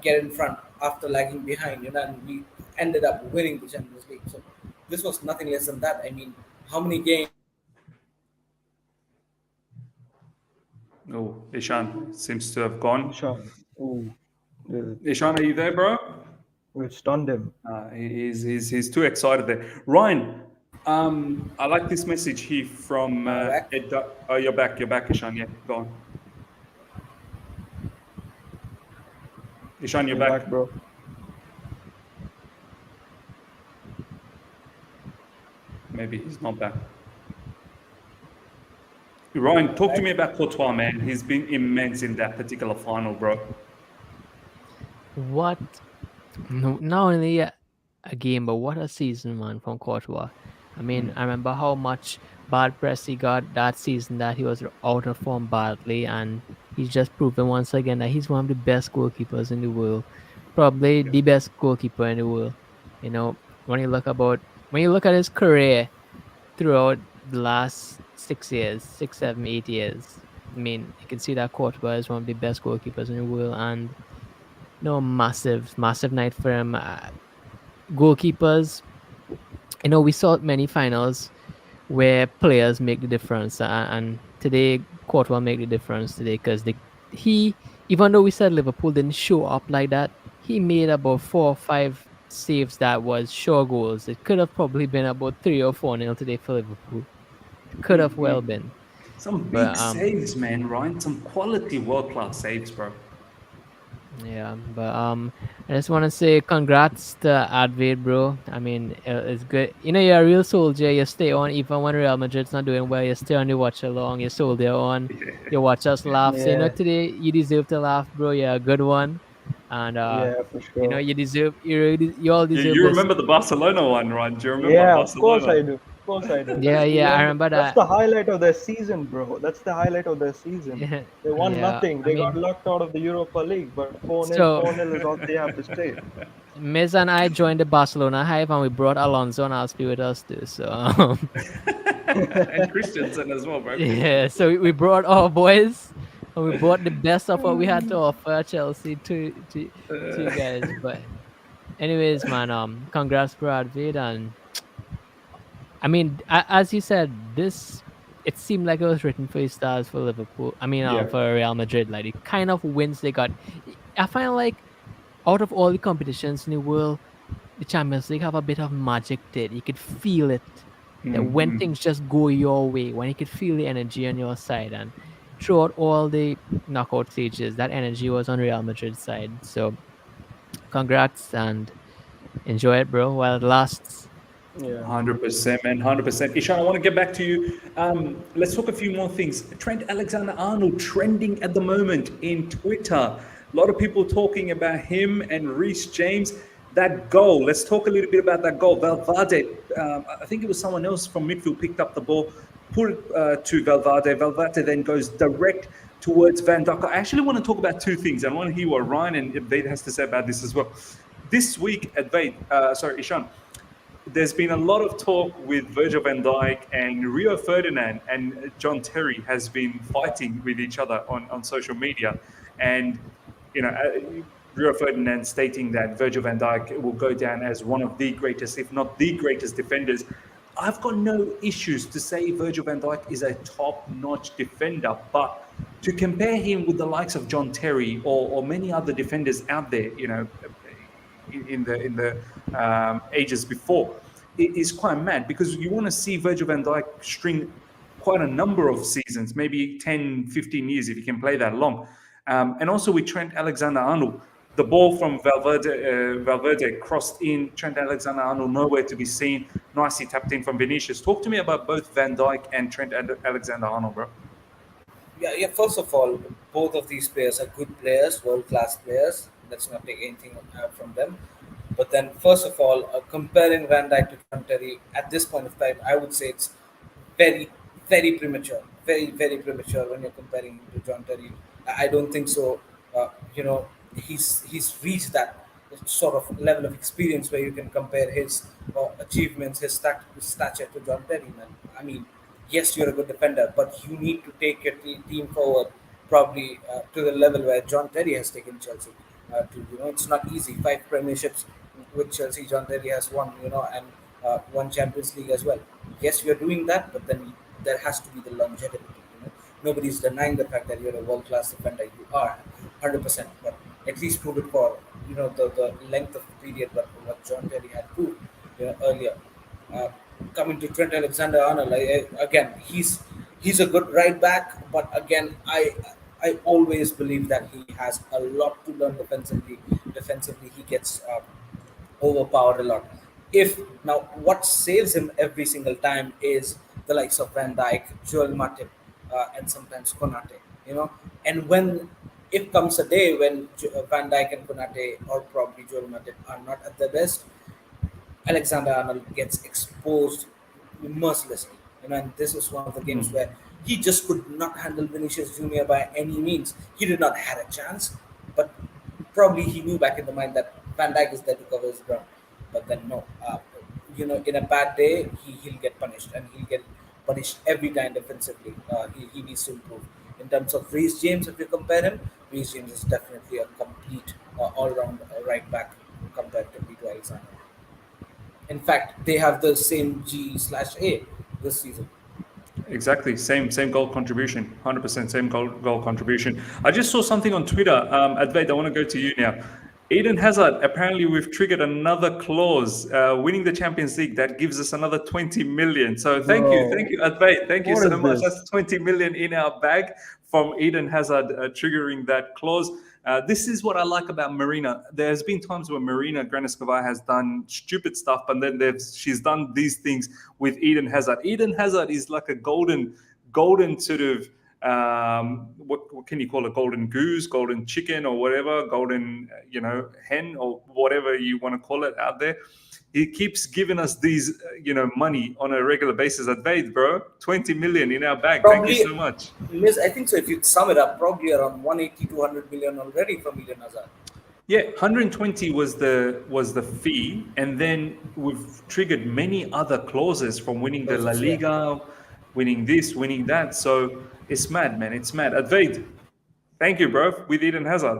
get in front after lagging behind, and we ended up winning the Champions League. So this was nothing less than that. I mean, how many games Oh, Ishan seems to have gone. Ishan. Ooh, the- Ishan, are you there, bro? we've stunned him. He's too excited there. Ryan, I like this message here from back? Ed. Oh, you're back, Ishan. Yeah, go on. Ishan, you're back. bro. Maybe he's not back. Ryan, talk to me about Courtois, man. He's been immense in that particular final, bro. What? No, not only a game, but what a season, man, from Courtois. I mean, I remember how much bad press he got that season that he was out of form badly, and he's just proven once again that he's one of the best goalkeepers in the world, probably the best goalkeeper in the world. You know, when you look at his career throughout the last 6 years, 6, 7, 8 years, I mean, you can see that Courtois is one of the best goalkeepers in the world, and no, massive, massive night for him. Goalkeepers, we saw many finals where players make the difference, and today Courtois make the difference today because he, even though we said Liverpool didn't show up like that, he made about 4 or 5 saves that was sure goals. It could have probably been about 3 or 4 nil today for Liverpool. It could have well been. Some big But, saves, man, Ryan. Some quality world-class saves, bro. Yeah, but I just want to say congrats to Advait, bro. I mean, it's good. You're a real soldier. You stay on even when Real Madrid's not doing well. You stay on, you watch along. You soldier on. You watch us laugh. So, Yeah. today you deserve to laugh, bro. You're a good one, and Yeah, for sure. you deserve. You all deserve You this. remember the Barcelona one, Ryan? Do you remember Yeah, of Barcelona? course I do. Of course I do. Yeah, yeah, I One- remember That's that. the highlight of their season, bro. That's the highlight of their season. Yeah, They won yeah, nothing. I They got mean, locked out of the Europa League, but 4-0, So- 4-0 is all they have to say. Miz and I joined the Barcelona hype, and we brought Alonso and Alspi with us too. So. And Christensen as well, bro. Yeah, so we brought our boys, and we brought the best of what we had to offer at Chelsea to you guys. But anyways, man, congrats, Brad Pitt, and I mean, as you said, it seemed like it was written for his stars for Liverpool. I mean, Yeah. for Real Madrid, like the kind of wins they got. I find like out of all the competitions in the world, the Champions League have a bit of magic to it. You could feel it. That when things just go your way, when you could feel the energy on your side, and throughout all the knockout stages, that energy was on Real Madrid's side. So, congrats and enjoy it, bro, while it lasts. Yeah. 100%, man, 100%. Ishan, I want to get back to you. Let's talk a few more things. Trent Alexander-Arnold trending at the moment in Twitter. A lot of people talking about him and Reece James. That goal, let's talk a little bit about that goal. Valverde, I think it was someone else from midfield picked up the ball, put it to Valverde. Valverde then goes direct towards Van Dijk. I actually want to talk about two things. I want to hear what Ryan and Vade has to say about this as well. This week at Ishan, there's been a lot of talk with Virgil van Dijk and Rio Ferdinand and John Terry has been fighting with each other on social media. And, Rio Ferdinand stating that Virgil van Dijk will go down as one of the greatest, if not the greatest defenders. I've got no issues to say Virgil van Dijk is a top-notch defender, but to compare him with the likes of John Terry or many other defenders out there, in the ages before, it is quite mad because you want to see Virgil van Dijk string quite a number of seasons, maybe 10, 15 years if he can play that long. And also with Trent Alexander-Arnold, the ball from Valverde crossed in, Trent Alexander-Arnold nowhere to be seen, nicely tapped in from Vinicius. Talk to me about both Van Dijk and Trent Alexander-Arnold, bro. Yeah. First of all, both of these players are good players, world-class players. Let's not take anything from them. But then, first of all, comparing Van Dijk to John Terry at this point of time, I would say it's very, very premature. Very, very premature when you're comparing him to John Terry. I don't think so. He's reached that sort of level of experience where you can compare his achievements, his stature to John Terry. Man, I mean, yes, you're a good defender, but you need to take your team forward probably to the level where John Terry has taken Chelsea. It's not easy. Five premierships with Chelsea, John Terry has won, and one Champions League as well. Yes, you're doing that, but then there has to be the longevity. Nobody's denying the fact that you're a world class defender. You are 100%, but at least prove it for the length of the period. But what John Terry had proved earlier. Uh, Coming to Trent Alexander-Arnold, again, he's a good right back, but again, I always believe that he has a lot to learn defensively. Defensively, he gets overpowered a lot. If now, what saves him every single time is the likes of Van Dijk, Joel Matip, and sometimes Konate. And when if comes a day when Van Dijk and Konate or probably Joel Matip are not at their best, Alexander Arnold gets exposed mercilessly. And this is one of the games Mm. where he just could not handle Vinicius Jr. by any means. He did not have a chance, but probably he knew back in the mind that Van Dijk is there to cover his ground. But then no, in a bad day, he'll get punished, and he'll get punished every time defensively. He needs to improve. In terms of Reece James, if you compare him, Reece James is definitely a complete all-round right back comparatively to Alexander. In fact, they have the same G/A this season. Exactly, same goal contribution, 100% same goal contribution. I just saw something on Twitter. Advait, I want to go to you now. Eden Hazard, apparently we've triggered another clause, winning the Champions League that gives us another 20 million. So thank Bro, you, Advait. Thank you what so is much. this? That's 20 million in our bag from Eden Hazard triggering that clause. This is what I like about Marina. There's been times where Marina Granovskaya has done stupid stuff, but then she's done these things with Eden Hazard. Eden Hazard is like a golden sort of what can you call it? Golden goose, golden chicken, or whatever, golden hen, or whatever you want to call it out there. He keeps giving us these money on a regular basis. At Bait, bro, 20 million in our bag. Thank you Probably, so much. Miss, I think so. If you sum it up, probably around 180 to 100 million already from Eden Hazard. Yeah, 120 was the fee, and then we've triggered many other clauses from winning the La Clauses, yeah. Liga, winning this, winning that. So it's mad, man. It's mad. Advait, thank you, bro, with Eden Hazard.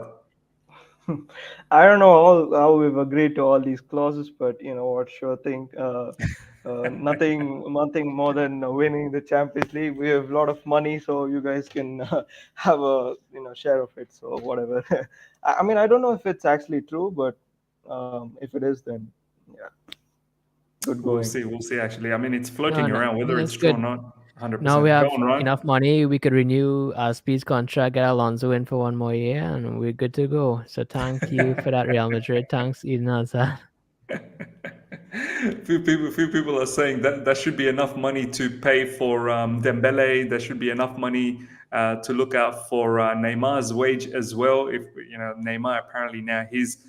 I don't know how we've agreed to all these clauses, but you know what? Sure thing. Nothing more than winning the Champions League. We have a lot of money, so you guys can have a share of it. So whatever. I mean, I don't know if it's actually true, but if it is, then yeah, good We'll going. see. We'll see. Actually, I mean, it's No, floating no, around I whether mean, it's it's true or good. not. Now we 100%. Go have on, Ryan. enough money. We could renew Speed's contract, get Alonso in for one more year, and we're good to go. So thank you for that, Real Madrid. Thanks, Eden Hazard. Few people are saying that there should be enough money to pay for Dembele. There should be enough money to look out for Neymar's wage as well. If Neymar apparently now he's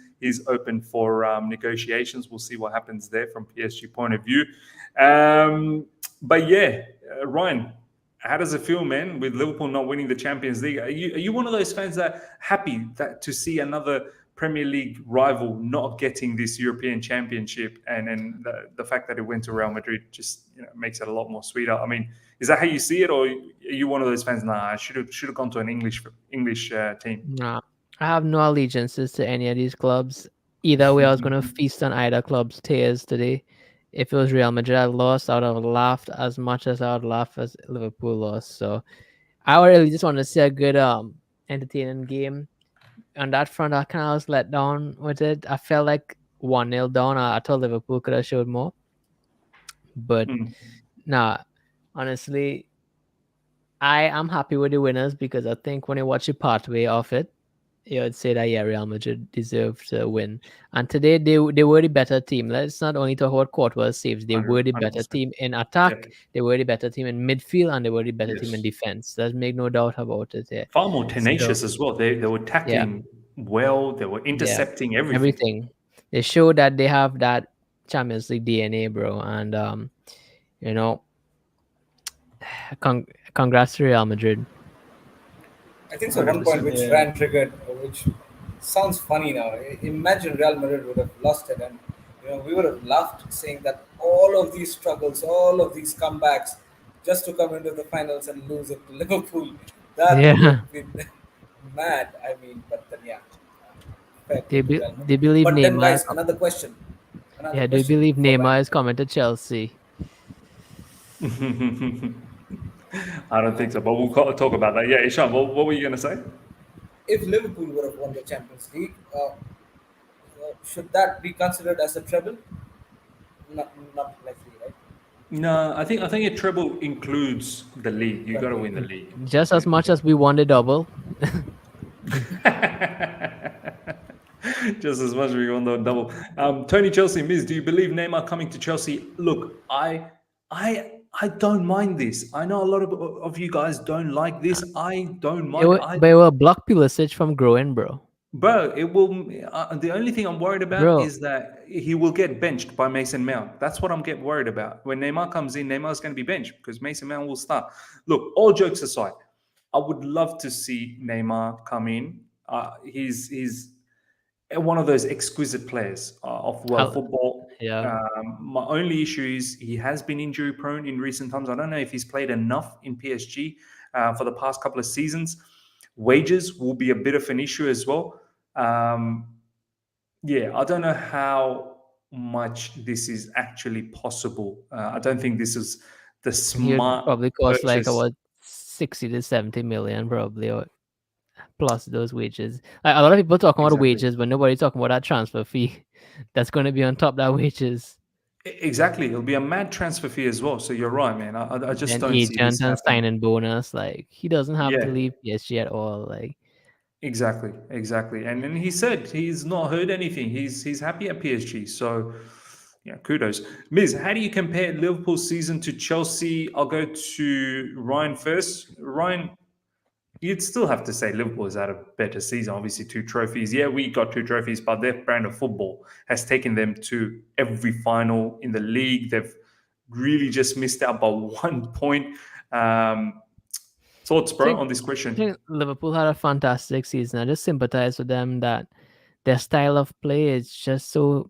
open for negotiations. We'll see what happens there from PSG point of view. But yeah, Ryan, how does it feel, man, with Liverpool not winning the Champions League? Are you one of those fans that happy that to see another Premier League rival not getting this European Championship, and then the fact that it went to Real Madrid just makes it a lot more sweeter? I mean, is that how you see it, or are you one of those fans? Nah, I should have gone to an English team. Nah, I have no allegiances to any of these clubs. Either way, I was going to feast on either club's tears today. If it was Real Madrid I lost, I would have laughed as much as I would laugh as Liverpool lost. So I really just want to see a good, entertaining game. On that front, I kind of was let down with it. I felt like 1-0 down. I thought Liverpool could have showed more. But Mm. nah, honestly, I am happy with the winners because I think when you watch the pathway of it, you would say that yeah, Real Madrid deserved to win. And today they were the better team. Let's not only talk about Courtois saves. They were the better 100%. team in attack. Yeah. They were the better team in midfield, and they were the better team in Yes. defense. There's make no doubt about it. Yeah. Far more tenacious So as well. They were tackling well. They were yeah, intercepting everything. everything. They show that they have that Champions League DNA, bro. And you know, congrats to Real Madrid. I think so. One point 100%. which Yeah. Ryan triggered, which sounds funny now. Imagine Real Madrid would have lost it, and we would have laughed, saying that all of these struggles, all of these comebacks, just to come into the finals and lose it to Liverpool. That would Yeah. have been mad. I mean, but then yeah, fair Do play you, to be, Real do Madrid. you believe But then, Neymar? guys, another question. Another Yeah, do you question believe before Neymar is winding up. coming to Chelsea? I don't think so, but we'll talk about that. Yeah, Ishan, what were you going to say? If Liverpool would have won the Champions League, should that be considered as a treble? Not likely, right? No, I think a treble includes the league. You got to Premier win the League. league. Just as much as we won the double. Just as much as we won the double. Tony Chelsea, Miz, do you believe Neymar coming to Chelsea? Look, I don't mind this. I know a lot of you guys don't like this. I don't mind it. But it will block Pulisic from growing, bro. Bro, it will. The only thing I'm worried about Bro, is that he will get benched by Mason Mount. That's what I'm getting worried about. When Neymar comes in, Neymar's going to be benched because Mason Mount will start. Look, all jokes aside, I would love to see Neymar come in. He's one of those exquisite players of world I'll, football. yeah. My only issue is he has been injury prone in recent times. I don't know if he's played enough in PSG for the past couple of seasons. Wages will be a bit of an issue as well. Um, yeah, I don't know how much this is actually possible. I don't think this is the He would smart probably cost like purchase. about 60 to 70 million, probably, or plus those wages. Like a lot of people talking about Exactly. wages, but nobody talking about that transfer fee that's going to be on top of that wages. Exactly. It'll be a mad transfer fee as well. So you're right, man. I just Then don't see this agent and happening. signing bonus. Like he doesn't have to Yeah, leave PSG at all. Like exactly, exactly. And he said he's not heard anything. He's happy at PSG. So yeah, kudos. Miz, how do you compare Liverpool's season to Chelsea? I'll go to Ryan first. Ryan, you'd still have to say Liverpool has had a better season. Obviously, two trophies. Yeah, we got two trophies, but their brand of football has taken them to every final in the league. They've really just missed out by 1 point. Um, Thoughts, I bro, think on this I question? think Liverpool had a fantastic season. I just sympathize with them that their style of play is just so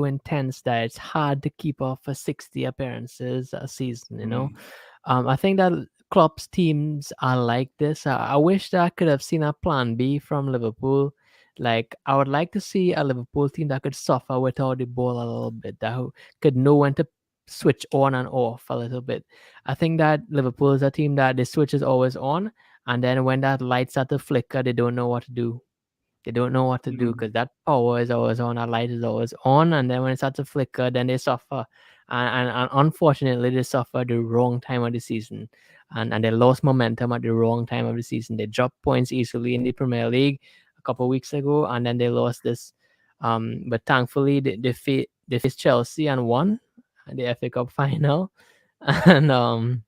intense that it's hard to keep off for 60 appearances a season, you know. Mm. I think that Klopp's teams are like this. I wish that I could have seen a plan B from Liverpool. Like I would like to see a Liverpool team that could suffer without the ball a little bit, that could know when to switch on and off a little bit. I think that Liverpool is a team that the switch is always on, and then when that light start to flicker, they don't know what to do. They don't know what to do Mm. because that power is always on, that light is always on, and then when it starts to flicker, then they suffer. And unfortunately, they suffer the wrong time of the season, and they lost momentum at the wrong time of the season. They dropped points easily in the Premier League a couple of weeks ago, and then they lost this. But thankfully, they faced Chelsea and won the FA Cup final, and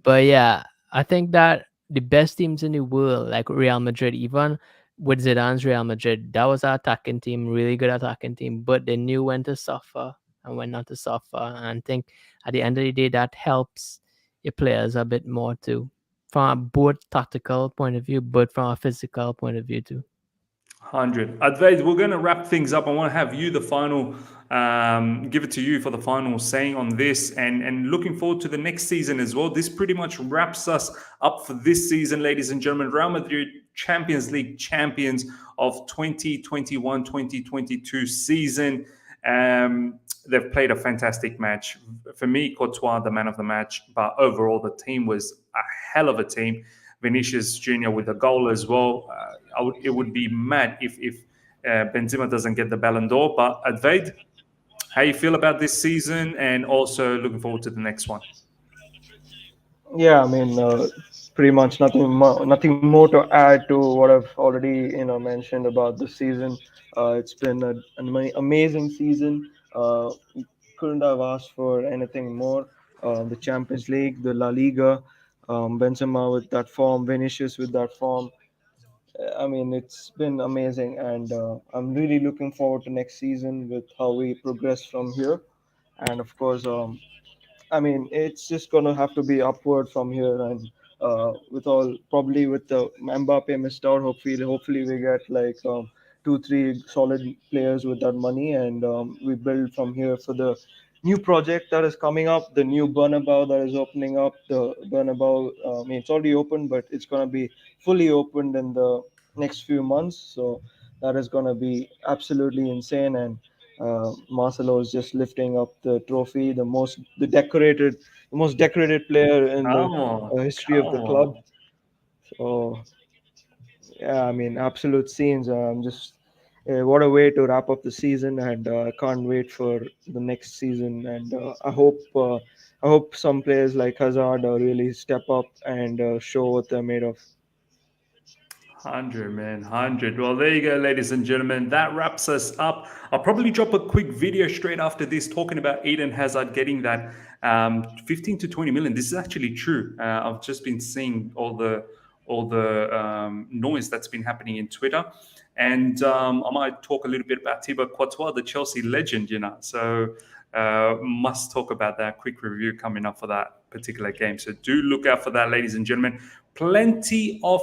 but yeah, I think that the best teams in the world, like Real Madrid, even with Zidane's Real Madrid, that was an attacking team, really good attacking team, but they knew when to suffer and when not to suffer. And I think at the end of the day, that helps your players a bit more too, from a both tactical point of view, but from a physical point of view too. 100. Advaid, we're going to wrap things up. I want to have you the final, give it to you for the final saying on this and looking forward to the next season as well. This pretty much wraps us up for this season, ladies and gentlemen. Real Madrid Champions League champions of 2021-2022 season. They've played a fantastic match. For me, Courtois, the man of the match, but overall, the team was a hell of a team. Vinicius Jr. with a goal as well. It would be mad if Benzema doesn't get the Ballon d'Or. But Advaid, how you feel about this season, and also looking forward to the next one? Yeah, I mean, pretty much nothing more to add to what I've already mentioned about the season. It's been amazing season. Couldn't have asked for anything more. The Champions League, the La Liga, Benzema with that form, Vinicius with that form. I mean, it's been amazing, and I'm really looking forward to next season with how we progress from here. And of course, I mean, it's just gonna have to be upward from here, and with all probably with the Mbappe missed out. Hopefully we get like two, three solid players with that money, and we build from here for the new project that is coming up, the new Bernabeu that is opening up. The Bernabeu, I mean, it's already open, but it's going to be fully opened in the next few months. So that is going to be absolutely insane. And Marcelo is just lifting up the trophy, the most decorated player in the Come on, history come of the club. on. So yeah, I mean, absolute scenes. Just what a way to wrap up the season, and I can't wait for the next season. And I hope some players like Hazard really step up and show what they're made of. 100, man, 100. Well, there you go, ladies and gentlemen. That wraps us up. I'll probably drop a quick video straight after this talking about Eden Hazard getting that 15 to 20 million. This is actually true. I've just been seeing all the noise that's been happening in Twitter. And I might talk a little bit about Thibaut Courtois, the Chelsea legend, So must talk about that. Quick review coming up for that particular game. So do look out for that, ladies and gentlemen. Plenty of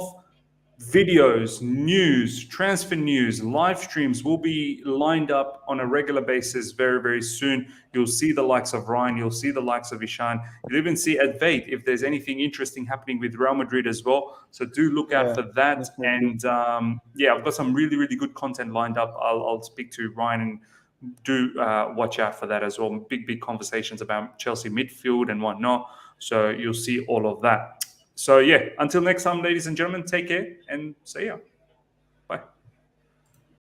videos, news, transfer news, live streams will be lined up on a regular basis very, very soon. You'll see the likes of Ryan, you'll see the likes of Ishan. You'll even see at Vate if there's anything interesting happening with Real Madrid as well. So do look out Yeah, for that. definitely. And yeah, I've got some really, really good content lined up. I'll speak to Ryan and do watch out for that as well. Big, big conversations about Chelsea midfield and whatnot. So you'll see all of that. So yeah, until next time, ladies and gentlemen, take care and see ya.